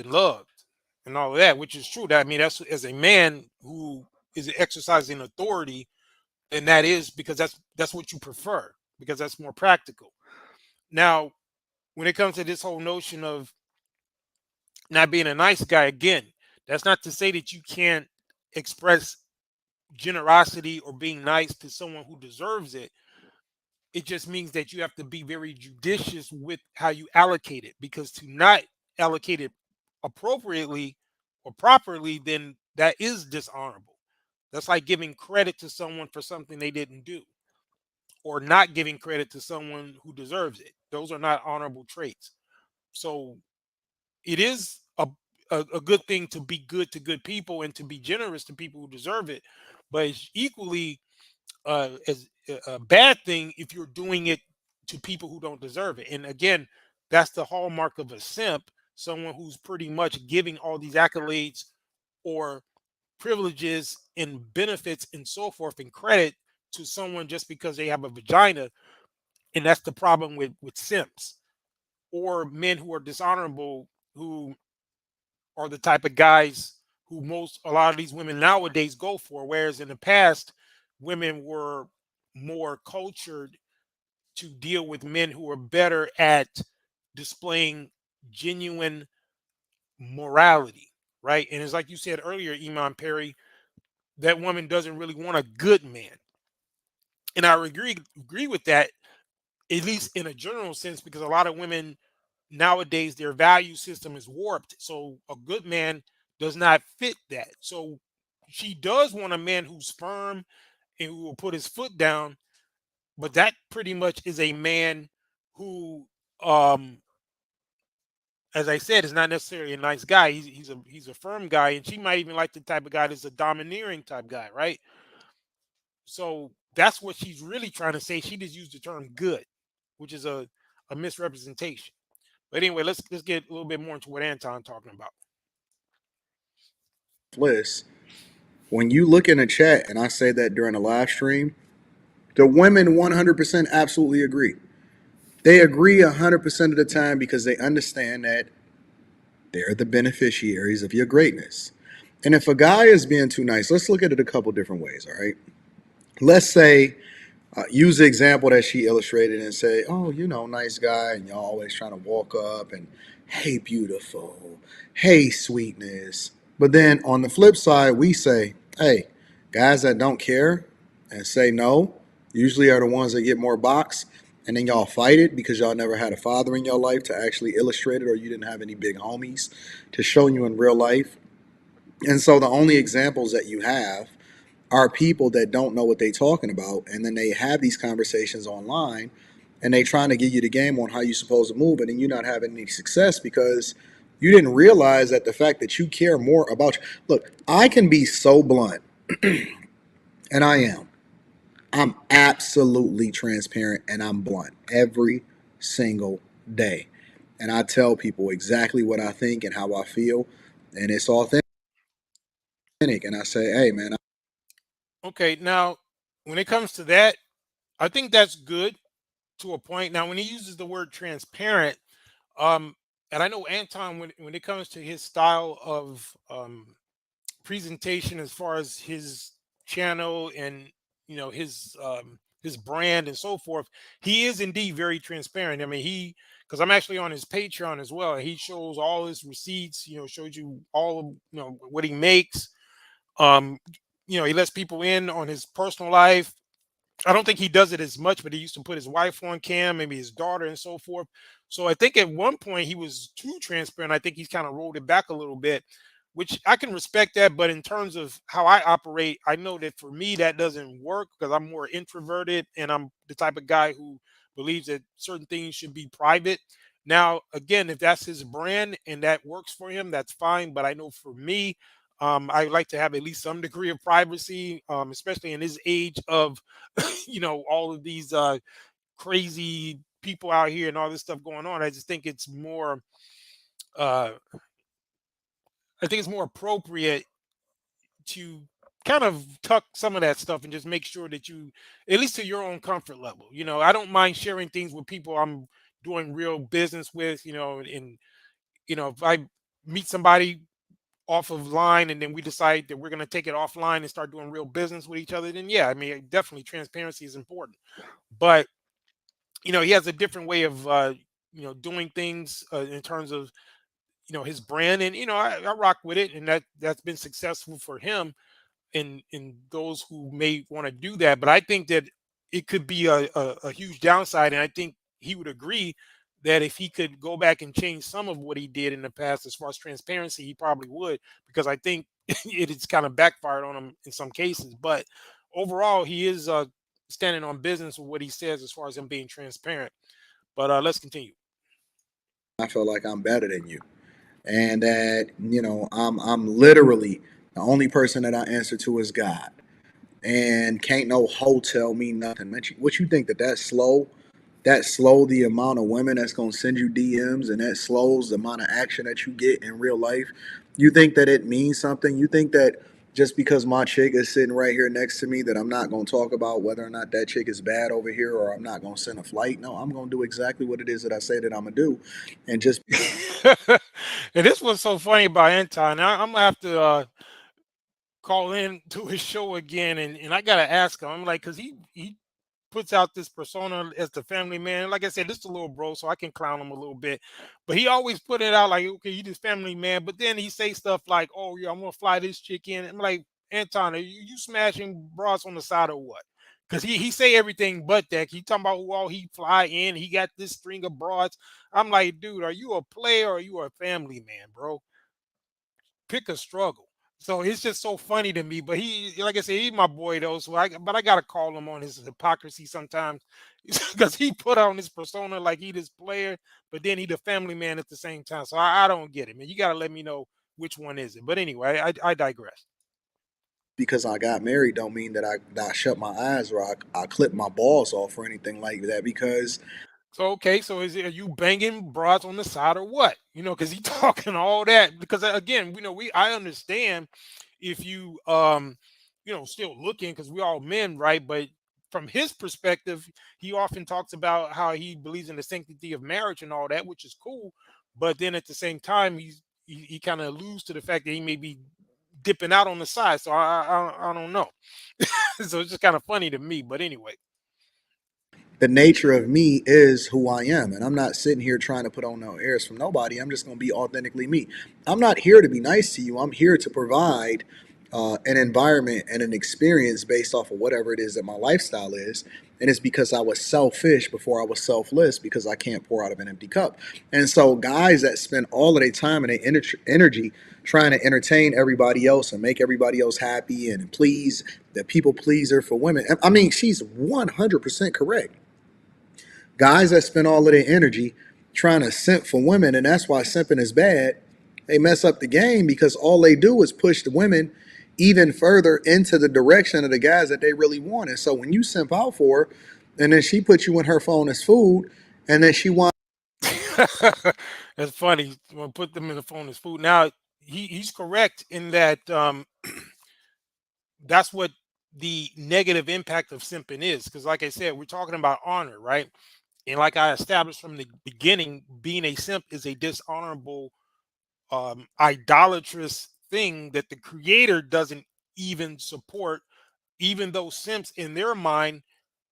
loved and all of that, which is true. I mean, that's as a man who is exercising authority, and that is because that's what you prefer, because that's more practical. Now, when it comes to this whole notion of not being a nice guy, again, that's not to say that you can't express generosity or being nice to someone who deserves it. It just means that you have to be very judicious with how you allocate it, because to not allocate it appropriately or properly, then that is dishonorable. That's like giving credit to someone for something they didn't do, or not giving credit to someone who deserves it. Those are not honorable traits. So it is a good thing to be good to good people and to be generous to people who deserve it, but it's equally as a bad thing if you're doing it to people who don't deserve it. And again, that's the hallmark of a simp, someone who's pretty much giving all these accolades or privileges and benefits and so forth and credit to someone just because they have a vagina. And that's the problem with simps or men who are dishonorable, who are the type of guys who a lot of these women nowadays go for, whereas in the past women were more cultured to deal with men who are better at displaying genuine morality, right? And it's like you said earlier, Iman Perry, that woman doesn't really want a good man. And I agree with that, at least in a general sense, because a lot of women nowadays, their value system is warped. So a good man does not fit that. So she does want a man who's firm and who will put his foot down, but that pretty much is a man who, um as I said, is not necessarily a nice guy. He's a firm guy, and she might even like the type of guy that's a domineering type guy, right? So that's what she's really trying to say. She just used the term good, which is a misrepresentation. But anyway, let's get a little bit more into what Anton talking about. List. When you look in a chat, and I say that during a live stream, the women 100% absolutely agree. They agree 100% of the time because they understand that they're the beneficiaries of your greatness. And if a guy is being too nice, let's look at it a couple different ways, all right? Let's say, use the example that she illustrated and say, oh, nice guy, and y'all always trying to walk up and, hey, beautiful, hey, sweetness. But then on the flip side, we say, hey, guys that don't care and say no usually are the ones that get more box. And then y'all fight it because y'all never had a father in your life to actually illustrate it, or you didn't have any big homies to show you in real life. And so the only examples that you have are people that don't know what they're talking about, and then they have these conversations online, and they trying to give you the game on how you're supposed to move it, and you're not having any success because you didn't realize that the fact that you care more about. Look, I can be so blunt, and I am. I'm absolutely transparent, and I'm blunt every single day, and I tell people exactly what I think and how I feel, and it's authentic. And I say, hey, man. Okay, now when it comes to that, I think that's good to a point. Now, when he uses the word transparent, um, and I know Anton, when it comes to his style of presentation, as far as his channel and his brand and so forth, he is indeed very transparent. I mean, because I'm actually on his Patreon as well. He shows all his receipts. Shows you all of what he makes. Um, he lets people in on his personal life. I don't think he does it as much, but he used to put his wife on cam, maybe his daughter, and so forth. So I think at one point he was too transparent. I think he's kind of rolled it back a little bit, which I can respect that. But in terms of how I operate, I know that for me that doesn't work because I'm more introverted and I'm the type of guy who believes that certain things should be private. Now, again, if that's his brand and that works for him, that's fine. But I know for me, I like to have at least some degree of privacy, especially in this age of, all of these crazy people out here and all this stuff going on. I just think it's more, uh, I think it's more appropriate to kind of tuck some of that stuff and just make sure that you, at least to your own comfort level, I don't mind sharing things with people I'm doing real business with, and if I meet somebody off of line, and then we decide that we're going to take it offline and start doing real business with each other, then yeah, I mean, definitely transparency is important. But he has a different way of doing things in terms of his brand, and I rock with it, and that's been successful for him in those who may want to do that. But I think that it could be a huge downside, and I think he would agree that if he could go back and change some of what he did in the past as far as transparency, he probably would, because I think it has kind of backfired on him in some cases. But overall, he is standing on business with what he says as far as him being transparent. But let's continue. I feel like I'm better than you, and that I'm literally the only person that I answer to is God, and can't no hotel me nothing. Man, what you think that's slow? That slow the amount of women that's gonna send you DMs, and that slows the amount of action that you get in real life. You think that it means something? You think that just because my chick is sitting right here next to me that I'm not gonna talk about whether or not that chick is bad over here, or I'm not gonna send a flight? No, I'm gonna do exactly what it is that I say that I'm gonna do, and just And this was so funny about Anton. I'm gonna have to call in to his show again, and I gotta ask him. I'm like, because he puts out this persona as the family man. Like I said, this is a little bro, so I can clown him a little bit. But he always put it out like, okay, you just family man. But then he say stuff like, oh yeah, I'm gonna fly this chick in. I'm like, Anton, are you smashing bras on the side or what? Because he say everything but that. He talking about who all he fly in. He got this string of broads. I'm like, dude, are you a player or are you a family man, bro? Pick a struggle. So it's just so funny to me. But he, like I said, he's my boy though. So I gotta call him on his hypocrisy sometimes, because he put on his persona like he this player, but then he the family man at the same time. So I don't get it, man. You gotta let me know which one is it. But anyway, I digress. because I got married don't mean that I shut my eyes or I clip my balls off or anything like that. Because So okay, so are you banging broads on the side or what? Because he talking all that. Because again, I understand if you still looking, because we all men, right? But from his perspective, he often talks about how he believes in the sanctity of marriage and all that, which is cool. But then at the same time, he kind of alludes to the fact that he may be dipping out on the side. So I don't know. So it's just kind of funny to me. But anyway. the nature of me is who I am. And I'm not sitting here trying to put on no airs from nobody. I'm just going to be authentically me. I'm not here to be nice to you. I'm here to provide an environment and an experience based off of whatever it is that my lifestyle is. And it's because I was selfish before I was selfless, because I can't pour out of an empty cup. And so guys that spend all of their time and their energy trying to entertain everybody else and make everybody else happy and please, the people pleaser for women. I mean, she's 100% correct. Guys that spend all of their energy trying to simp for women, and that's why simping is bad, they mess up the game, because all they do is push the women even further into the direction of the guys that they really want. And so when you simp out for her, and then she puts you in her phone as food, and then she wants That's funny. We'll put them in the phone as food. Now he's correct in that that's what the negative impact of simping is. Because like I said, we're talking about honor, right? And like I established from the beginning, being a simp is a dishonorable, idolatrous thing that the creator doesn't even support, even though simps in their mind,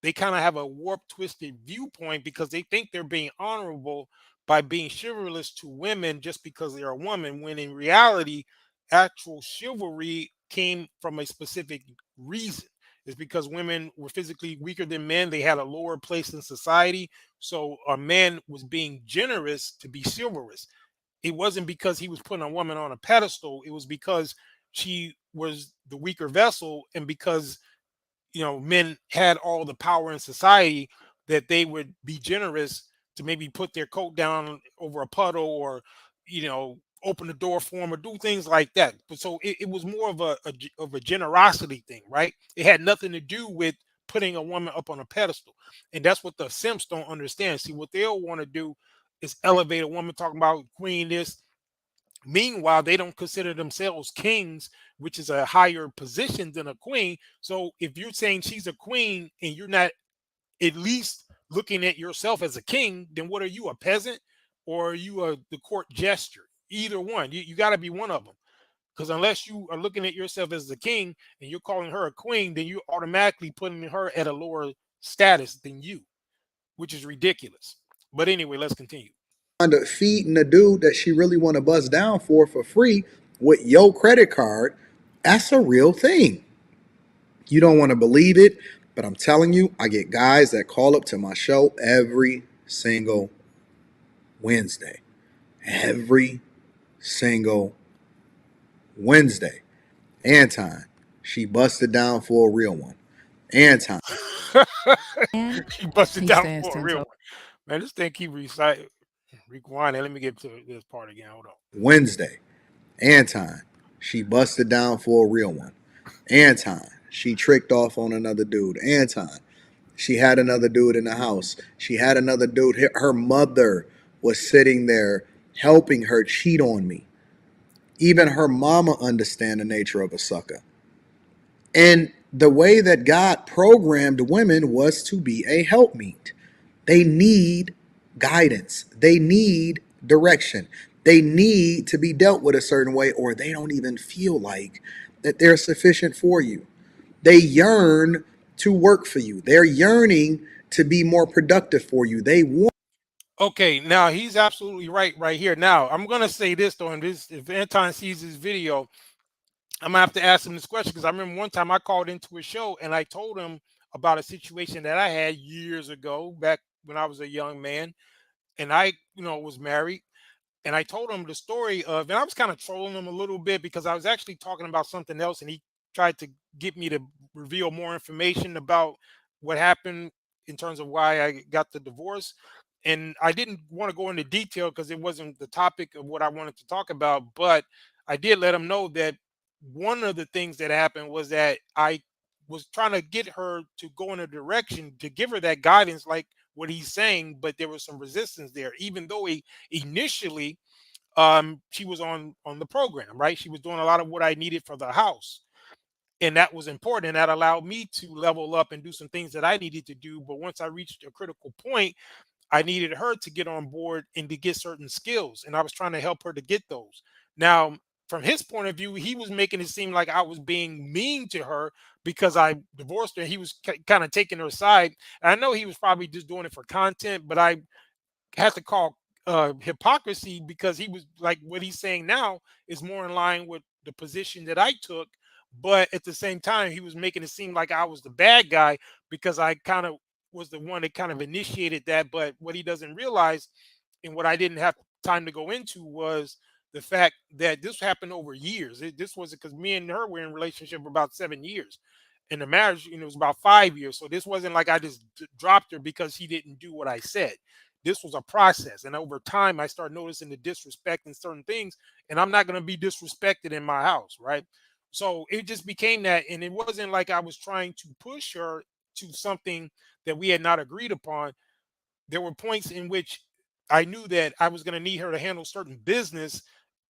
they kind of have a warped, twisted viewpoint, because they think they're being honorable by being chivalrous to women just because they're a woman, when in reality, actual chivalry came from a specific reason. It's because women were physically weaker than men. They had a lower place in society. So a man was being generous to be chivalrous. It wasn't because he was putting a woman on a pedestal. It was because she was the weaker vessel, and because men had all the power in society, that they would be generous to maybe put their coat down over a puddle, or open the door for him, or do things like that. But so it was more of a generosity thing, right? It had nothing to do with putting a woman up on a pedestal. And that's what the simps don't understand. See, what they'll want to do is elevate a woman, talking about queen this. Meanwhile, they don't consider themselves kings, which is a higher position than a queen. So if you're saying she's a queen and you're not at least looking at yourself as a king, then what are you, a peasant, or are you the court jester? Either one. You got to be one of them. Because unless you are looking at yourself as the king and you're calling her a queen, then you're automatically putting her at a lower status than you, which is ridiculous. But anyway, let's continue. Feeding the dude that she really want to bust down for free with your credit card, that's a real thing. You don't want to believe it, but I'm telling you, I get guys that call up to my show every single Wednesday. Every single Wednesday. Anton, she busted down for a real one. Anton. He busted He down stands for a 10 real toes. one. Man, this thing keep rewinding. Let me get to this part again. Hold on. Wednesday. Anton, she busted down for a real one. Anton, she tricked off on another dude. Anton, she had another dude in the house. She had another dude. Her mother was sitting there helping her cheat on me. Even her mama understand the nature of a sucker. And the way that God programmed women was to be a helpmeet. They need guidance. They need direction. They need to be dealt with a certain way, or they don't even feel like that they're sufficient for you. They yearn to work for you. They're yearning to be more productive for you. They want. Okay, now he's absolutely right here. Now, I'm going to say this, though, and this, if Anton sees this video, I'm gonna have to ask him this question because I remember one time I called into a show and I told him about a situation that I had years ago, back when I was a young man, and I, was married. And I told him the story of, and I was kind of trolling him a little bit because I was actually talking about something else, and he tried to get me to reveal more information about what happened in terms of why I got the divorce. And I didn't want to go into detail because it wasn't the topic of what I wanted to talk about, but I did let him know that one of the things that happened was that I was trying to get her to go in a direction to give her that guidance, like what he's saying, but there was some resistance there, even though initially she was on the program, right? She was doing a lot of what I needed for the house, and that was important, and that allowed me to level up and do some things that I needed to do. But once I reached a critical point, I needed her to get on board and to get certain skills, and I was trying to help her to get those. Now, from his point of view, he was making it seem like I was being mean to her because I divorced her. He was kind of taking her side. And I know he was probably just doing it for content, but I had to call hypocrisy because he was like, what he's saying now is more in line with the position that I took. But at the same time, he was making it seem like I was the bad guy because I kind of was the one that kind of initiated that. But what he doesn't realize, and what I didn't have time to go into, was the fact that this happened over years. This wasn't because me and her were in a relationship for about 7 years. And the marriage, was about 5 years. So this wasn't like I just dropped her because he didn't do what I said. This was a process. And over time, I started noticing the disrespect in certain things. And I'm not going to be disrespected in my house, right? So it just became that. And it wasn't like I was trying to push her to something that we had not agreed upon. There were points in which I knew that I was going to need her to handle certain business,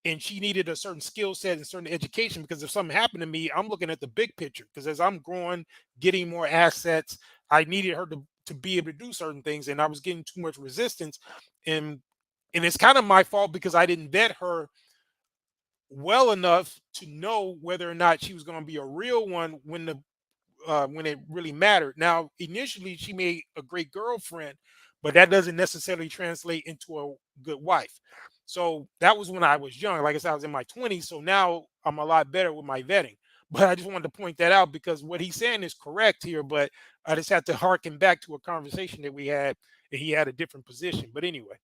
and she needed a certain skill set and certain education, because if something happened to me, I'm looking at the big picture, because as I'm growing, getting more assets, I needed her to be able to do certain things, and I was getting too much resistance. And it's kind of my fault because I didn't vet her well enough to know whether or not she was going to be a real one when it really mattered. Now, initially, she made a great girlfriend, but that doesn't necessarily translate into a good wife. So that was when I was young. Like I said, I was in my 20s. So now I'm a lot better with my vetting. But I just wanted to point that out because what he's saying is correct here. But I just had to harken back to a conversation that we had, and he had a different position. But anyway.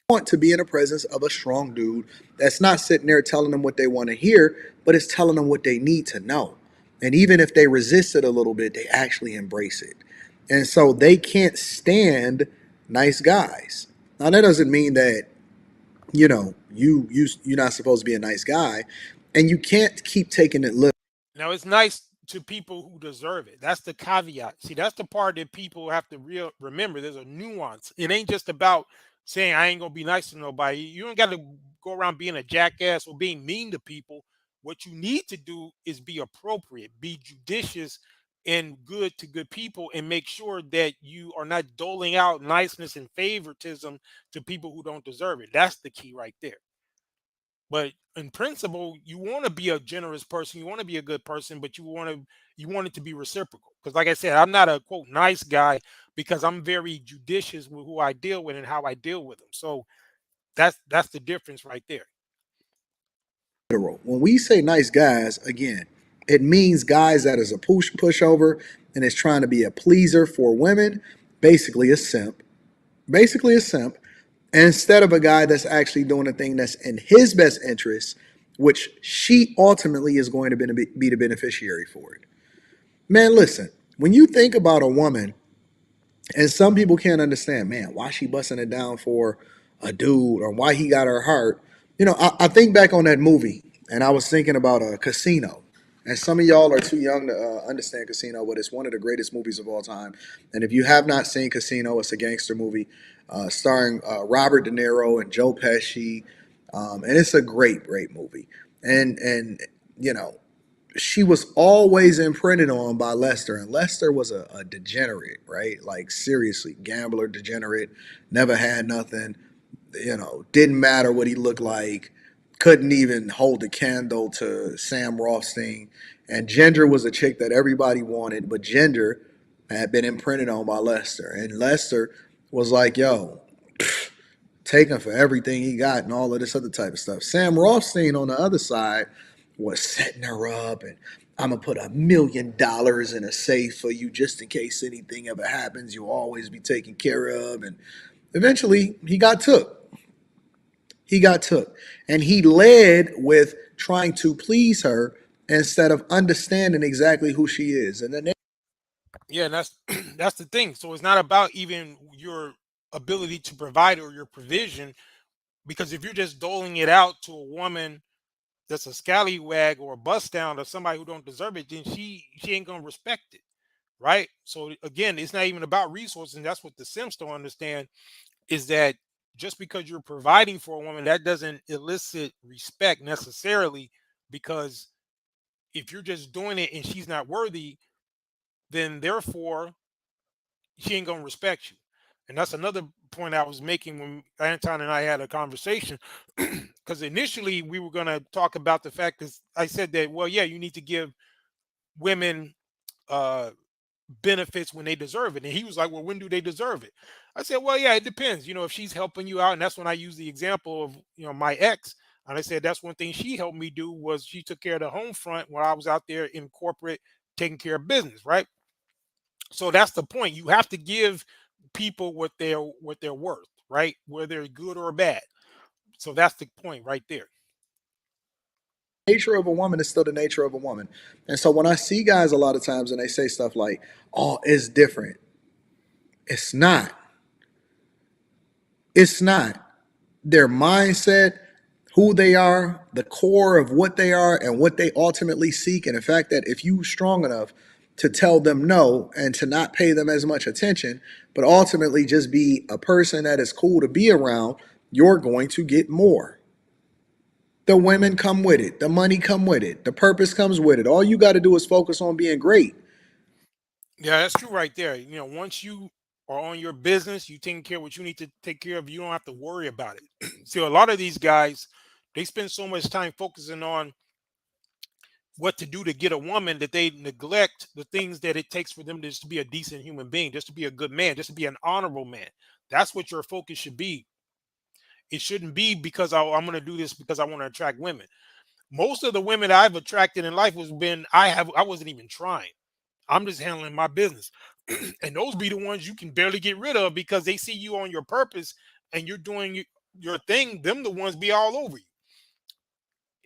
Want to be in the presence of a strong dude that's not sitting there telling them what they want to hear, but is telling them what they need to know. And even if they resist it a little bit, they actually embrace it. And so they can't stand nice guys. Now that doesn't mean that you're not supposed to be a nice guy, and you can't keep taking it literal. Now it's nice to people who deserve it. That's the caveat. See, that's the part that people have to remember. There's a nuance. It ain't just about saying I ain't gonna be nice to nobody. You don't got to go around being a jackass or being mean to people. What you need to do is be appropriate, be judicious, and good to good people, and make sure that you are not doling out niceness and favoritism to people who don't deserve it. That's the key right there. But in principle, you want to be a generous person, you want to be a good person, but you want it to be reciprocal. Because like I said, I'm not a quote nice guy because I'm very judicious with who I deal with and how I deal with them. So that's the difference right there. When we say nice guys, again, it means guys that is a pushover and is trying to be a pleaser for women, basically a simp. Basically a simp, instead of a guy that's actually doing a thing that's in his best interest, which she ultimately is going to be the beneficiary for it. Man, listen, when you think about a woman, and some people can't understand, man, why she busting it down for a dude or why he got her heart. You know, I think back on that movie and I was thinking about a Casino. And some of y'all are too young to understand Casino, but it's one of the greatest movies of all time. And if you have not seen Casino, it's a gangster movie starring Robert De Niro and Joe Pesci. And it's a great, great movie. And you know, she was always imprinted on by Lester, and Lester was a degenerate, right? Like seriously, gambler, degenerate, never had nothing, you know, didn't matter what he looked like, couldn't even hold a candle to Sam Rothstein. And Ginger was a chick that everybody wanted, but Ginger had been imprinted on by Lester, and Lester was like, yo, take him for everything he got and all of this other type of stuff. Sam Rothstein on the other side was setting her up and I'm gonna put $1 million in a safe for you just in case anything ever happens. You'll always be taken care of. And eventually he got took. He got took. And he led with trying to please her instead of understanding exactly who she is. And then Yeah, and that's that's the thing. So it's not about even your ability to provide or your provision, because if you're just doling it out to a woman that's a scallywag or a bust down or somebody who don't deserve it, then she ain't gonna respect it, right? So again, it's not even about resources, and that's what the Sims don't understand is that just because you're providing for a woman, that doesn't elicit respect necessarily, because if you're just doing it and she's not worthy, then therefore she ain't gonna respect you. And that's another point I was making when Anton and I had a conversation. Because initially we were gonna talk about the fact that I said that, well, yeah, you need to give women uh benefits when they deserve it. And he was like, well, when do they deserve it? I said, well, yeah, it depends. If she's helping you out, and that's when I used the example of my ex. And I said that's one thing she helped me do was she took care of the home front when I was out there in corporate taking care of business, right? So that's the point. You have to give people what they're worth, right? Whether good or bad. So that's the point right there. nature of a woman is still the nature of a woman. And so when I see guys a lot of times and they say stuff like, oh, it's different. It's not. It's not. Their mindset, who they are, the core of what they are, and what they ultimately seek. And the fact that if you strong enough to tell them no and to not pay them as much attention, but ultimately just be a person that is cool to be around, you're going to get more. The women come with it. The money come with it. The purpose comes with it. All you got to do is focus on being great. Yeah, that's true right there. Once you are on your business, you taking care of what you need to take care of, you don't have to worry about it. See, a lot of these guys, they spend so much time focusing on what to do to get a woman that they neglect the things that it takes for them just to be a decent human being, just to be a good man, just to be an honorable man. That's what your focus should be. It shouldn't be because I'm going to do this because I want to attract women. Most of the women I've attracted in life I wasn't even trying. I'm just handling my business. And those be the ones you can barely get rid of because they see you on your purpose and you're doing your thing. Them the ones be all over you.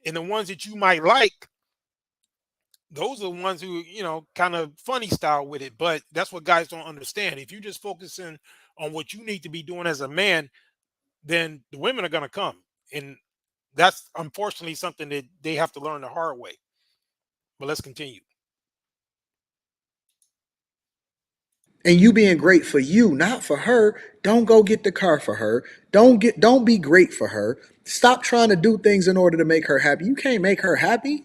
And the ones that you might like, those are the ones who, kind of funny style with it. But that's what guys don't understand. If you just focusing on what you need to be doing as a man, then the women are going to come. And that's unfortunately something that they have to learn the hard way. But let's continue. And you being great for you, not for her. Don't go get the car for her. Don't be great for her. Stop trying to do things in order to make her happy. You can't make her happy.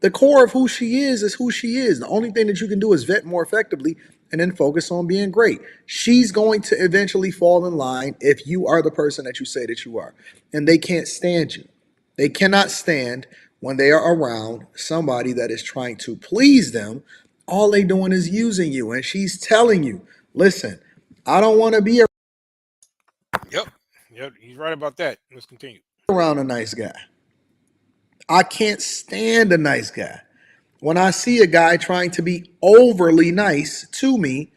The core of who she is who she is. The only thing that you can do is vet more effectively and then focus on being great. She's going to eventually fall in line if you are the person that you say that you are. And they can't stand you. They cannot stand when they are around somebody that is trying to please them. All they doing is using you. And she's telling you, listen, I don't want to be Yep. Yep. He's right about that. Let's continue. around a nice guy. I can't stand a nice guy. When I see a guy trying to be overly nice to me,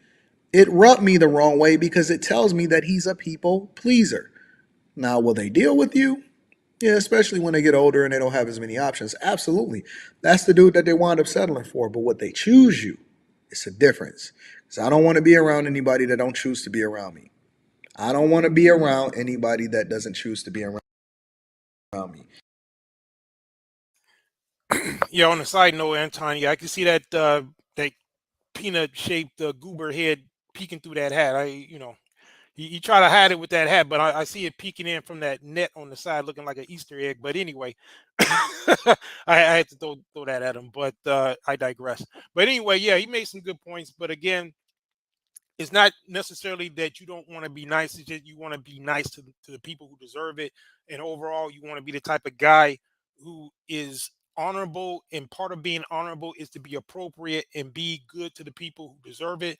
it rubbed me the wrong way because it tells me that he's a people pleaser. Now, will they deal with you? Yeah, especially when they get older and they don't have as many options. Absolutely. That's the dude that they wind up settling for. But what they choose you, it's a difference. Because I don't want to be around anybody that don't choose to be around me. I don't want to be around anybody that doesn't choose to be around me. Yeah, on the side note, Anton, yeah, I can see that peanut shaped goober head peeking through that hat. He try to hide it with that hat, but I see it peeking in from that net on the side, looking like an Easter egg. But anyway, I had to throw that at him, but I digress. But anyway, yeah, he made some good points. But again, it's not necessarily that you don't want to be nice. It's just you want to be nice to the people who deserve it. And overall, you want to be the type of guy who is honorable. And part of being honorable is to be appropriate and be good to the people who deserve it.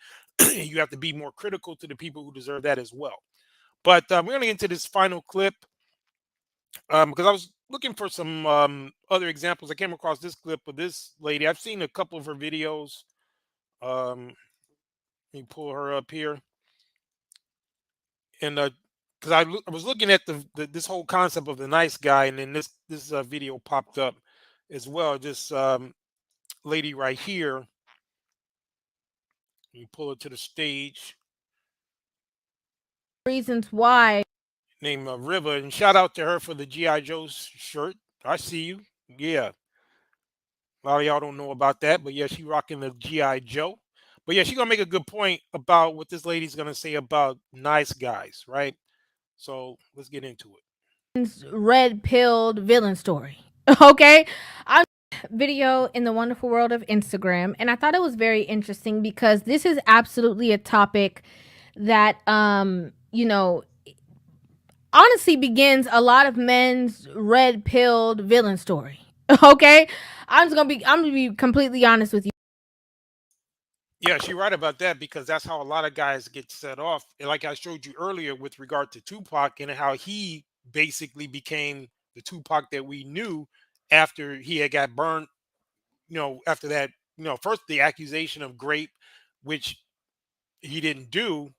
You have to be more critical to the people who deserve that as well. But we're going to get into this final clip because I was looking for some other examples. I came across this clip of this lady. I've seen a couple of her videos. Let me pull her up here. And because I was looking at this whole concept of the nice guy, and then this video popped up as well. This lady right here. You pull her to the stage. Reasons why. Named River, and shout out to her for the GI Joe shirt. I see you. Yeah, a lot of y'all don't know about that, but yeah, she rocking the GI Joe. But yeah, she gonna make a good point about what this lady's gonna say about nice guys, right? So let's get into it. Red pilled villain story. Okay. I'm video in the wonderful world of Instagram, and I thought it was very interesting because this is absolutely a topic that honestly begins a lot of men's red pilled villain story. Okay. I'm gonna be completely honest with you. Yeah, she's right about that because that's how a lot of guys get set off. And like I showed you earlier with regard to Tupac and how he basically became the Tupac that we knew after he had got burned, after that, first the accusation of grape, which he didn't do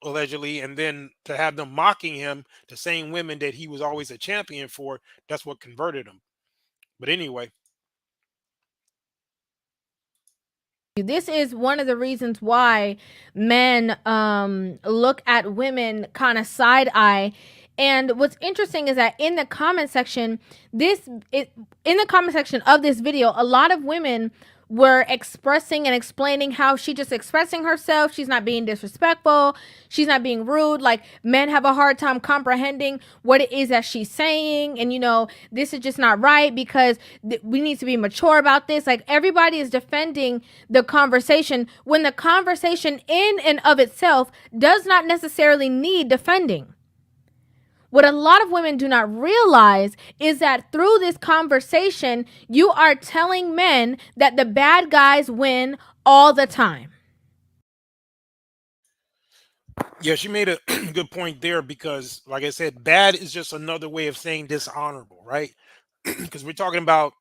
allegedly, and then to have them mocking him, the same women that he was always a champion for, that's what converted him. But anyway. This is one of the reasons why men look at women kind of side eye. And what's interesting is that in the comment section, in the comment section of this video, a lot of women were expressing and explaining how she just expressing herself. She's not being disrespectful. She's not being rude. Like, men have a hard time comprehending what it is that she's saying. And, this is just not right because we need to be mature about this. Like, everybody is defending the conversation when the conversation in and of itself does not necessarily need defending. What a lot of women do not realize is that through this conversation, you are telling men that the bad guys win all the time. Yeah, she made a good point there because, like I said, bad is just another way of saying dishonorable, right? Because we're talking about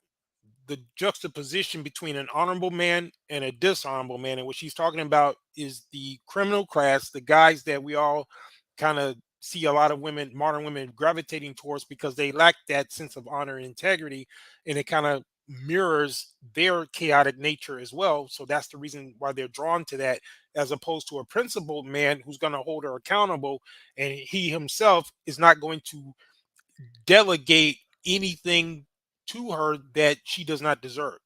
the juxtaposition between an honorable man and a dishonorable man. And what she's talking about is the criminal class, the guys that we all kind of see a lot of women, modern women, gravitating towards because they lack that sense of honor and integrity. And it kind of mirrors their chaotic nature as well. So that's the reason why they're drawn to that, as opposed to a principled man who's going to hold her accountable. And he himself is not going to delegate anything to her that she does not deserve,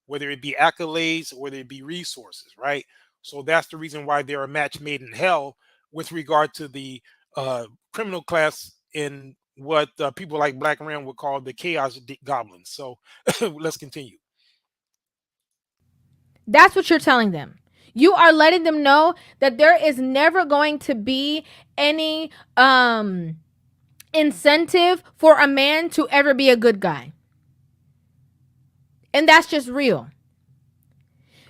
whether it be accolades or whether it be resources, right? So that's the reason why they're a match made in hell with regard to the criminal class in what people like Black Ram would call the chaos goblins. So let's continue. That's what you're telling them. You are letting them know that there is never going to be any incentive for a man to ever be a good guy. And that's just real.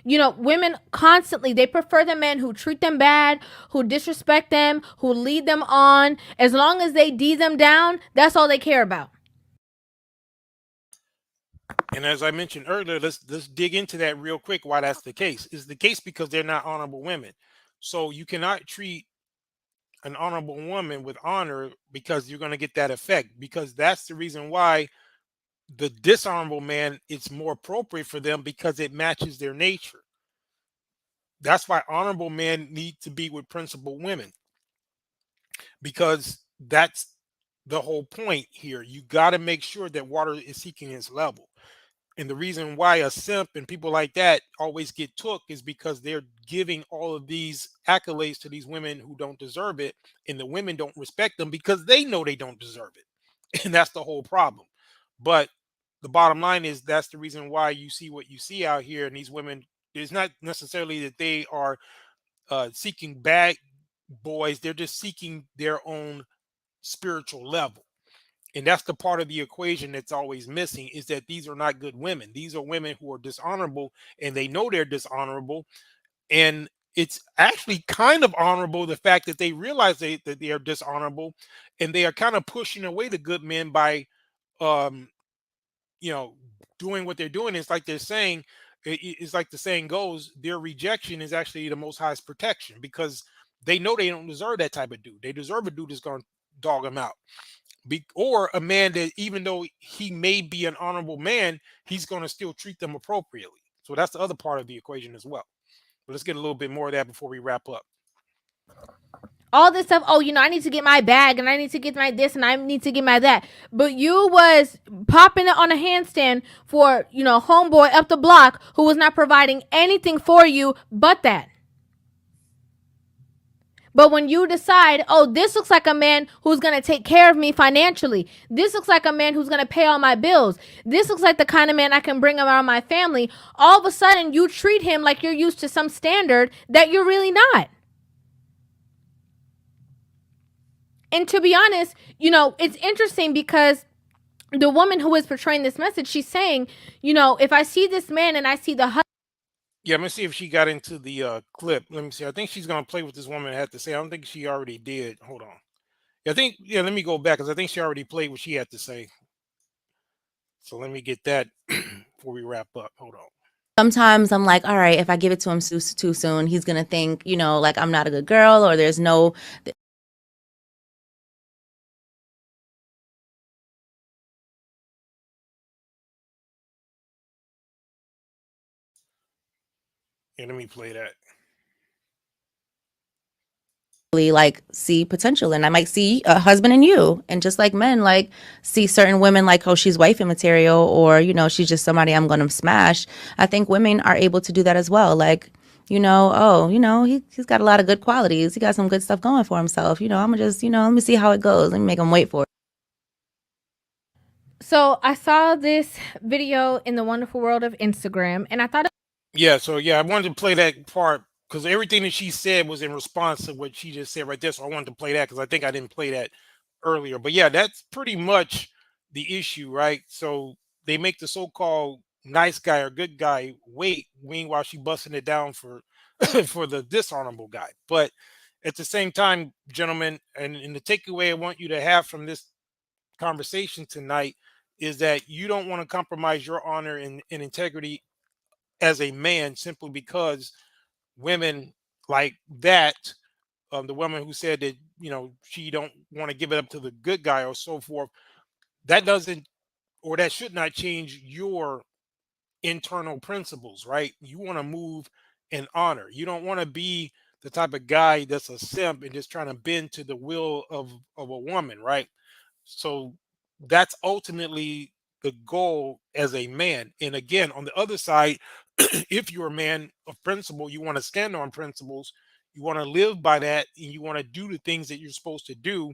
You know, women constantly, they prefer the men who treat them bad, who disrespect them, who lead them on. As long as they D them down, that's all they care about. And as I mentioned earlier, let's dig into that real quick. Why that's the case? Is the case because they're not honorable women. So you cannot treat an honorable woman with honor because you're going to get that effect. Because that's the reason why the dishonorable man, it's more appropriate for them because it matches their nature. That's why honorable men need to be with principal women, because that's the whole point here. You got to make sure that water is seeking its level. And the reason why a simp and people like that always get took is because they're giving all of these accolades to these women who don't deserve it, and the women don't respect them because they know they don't deserve it. And that's the whole problem. But the bottom line is that's the reason why you see what you see out here. And these women, it's not necessarily that they are seeking bad boys, they're just seeking their own spiritual level. And that's the part of the equation that's always missing, is that these are not good women. These are women who are dishonorable, and they know they're dishonorable. And it's actually kind of honorable, the fact that they realize that they are dishonorable, and they are kind of pushing away the good men by um you know, doing what they're doing. It's like they're saying, it's like the saying goes, their rejection is actually the most highest protection, because they know they don't deserve that type of dude. They deserve a dude that's going to dog them out. Or a man that, even though he may be an honorable man, he's going to still treat them appropriately. So that's the other part of the equation as well. But let's get a little bit more of that before we wrap up. All this stuff, oh, you know, I need to get my bag and I need to get my this and I need to get my that. But you was popping it on a handstand for, you know, homeboy up the block who was not providing anything for you but that. But when you decide, oh, this looks like a man who's going to take care of me financially. This looks like a man who's going to pay all my bills. This looks like the kind of man I can bring around my family. All of a sudden, you treat him like you're used to some standard that you're really not. And to be honest, you know, it's interesting because the woman who is portraying this message, she's saying, you know, if I see this man and I see the husband. Yeah, I'm gonna see if she got into the clip. Let me see. I think she's gonna play what this woman had to say. I don't think she already did. Hold on. I think, yeah, let me go back, because I think she already played what she had to say. So let me get that before we wrap up. Hold on. Sometimes I'm like, all right, if I give it to him too soon, he's going to think, you know, like I'm not a good girl, or there's no. Yeah, let me play that. Like see potential, and I might see a husband in you, and just like men like see certain women like, oh, she's wifey material, or you know, she's just somebody I'm gonna smash. I think women are able to do that as well. Like, you know, oh, you know, he's got a lot of good qualities, he got some good stuff going for himself, you know, I'm gonna just, you know, let me see how it goes, let me make him wait for it. So I saw this video in the wonderful world of Instagram, and I thought, Yeah, so yeah, I wanted to play that part because everything that she said was in response to what she just said right there. So I wanted to play that because I think I didn't play that earlier. But yeah, that's pretty much the issue, right? So they make the so-called nice guy or good guy wait, meanwhile she busting it down for for the dishonorable guy. But at the same time, gentlemen, and the takeaway I want you to have from this conversation tonight is that you don't want to compromise your honor and integrity as a man simply because women like that, the woman who said that, you know, she don't want to give it up to the good guy or so forth, that doesn't, or that should not change your internal principles, right? You want to move in honor. You don't want to be the type of guy that's a simp and just trying to bend to the will of a woman, right? So that's ultimately the goal as a man. And again, on the other side, if you're a man of principle, you want to stand on principles, you want to live by that, and you want to do the things that you're supposed to do.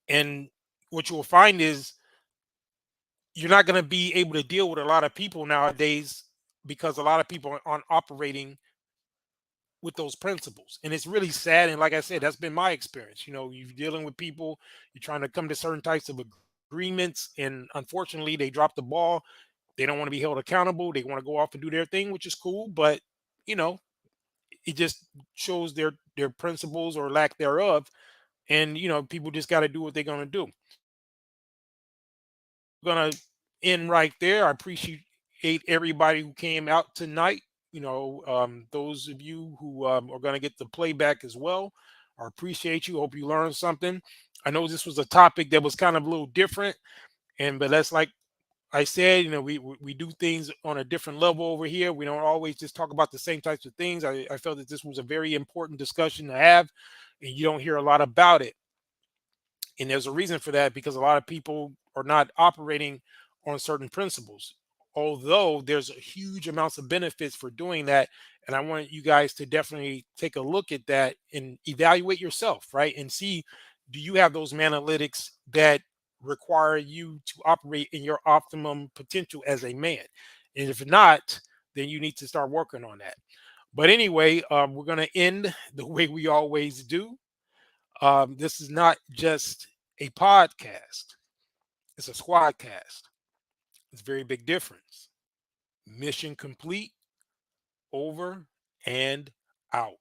And what you'll find is you're not going to be able to deal with a lot of people nowadays, because a lot of people aren't operating with those principles. And it's really sad. And like I said, that's been my experience. You're dealing with people, you're trying to come to certain types of agreements, and unfortunately, they drop the ball. They don't want to be held accountable. They want to go off and do their thing, which is cool. But, you know, it just shows their principles or lack thereof. And, people just got to do what they're going to do. Gonna end right there. I appreciate everybody who came out tonight. Those of you who are going to get the playback as well, I appreciate you. Hope you learned something. I know this was a topic that was kind of a little different, but that's like I said, we do things on a different level over here. We don't always just talk about the same types of things. I felt that this was a very important discussion to have, and you don't hear a lot about it. And there's a reason for that, because a lot of people are not operating on certain principles, although there's a huge amounts of benefits for doing that. And I want you guys to definitely take a look at that and evaluate yourself, right? And see, do you have those MANalytics that require you to operate in your optimum potential as a man? And if not, then you need to start working on that. But anyway, we're going to end the way we always do. This is not just a podcast, it's a squadcast. It's a very big difference. Mission complete, over and out.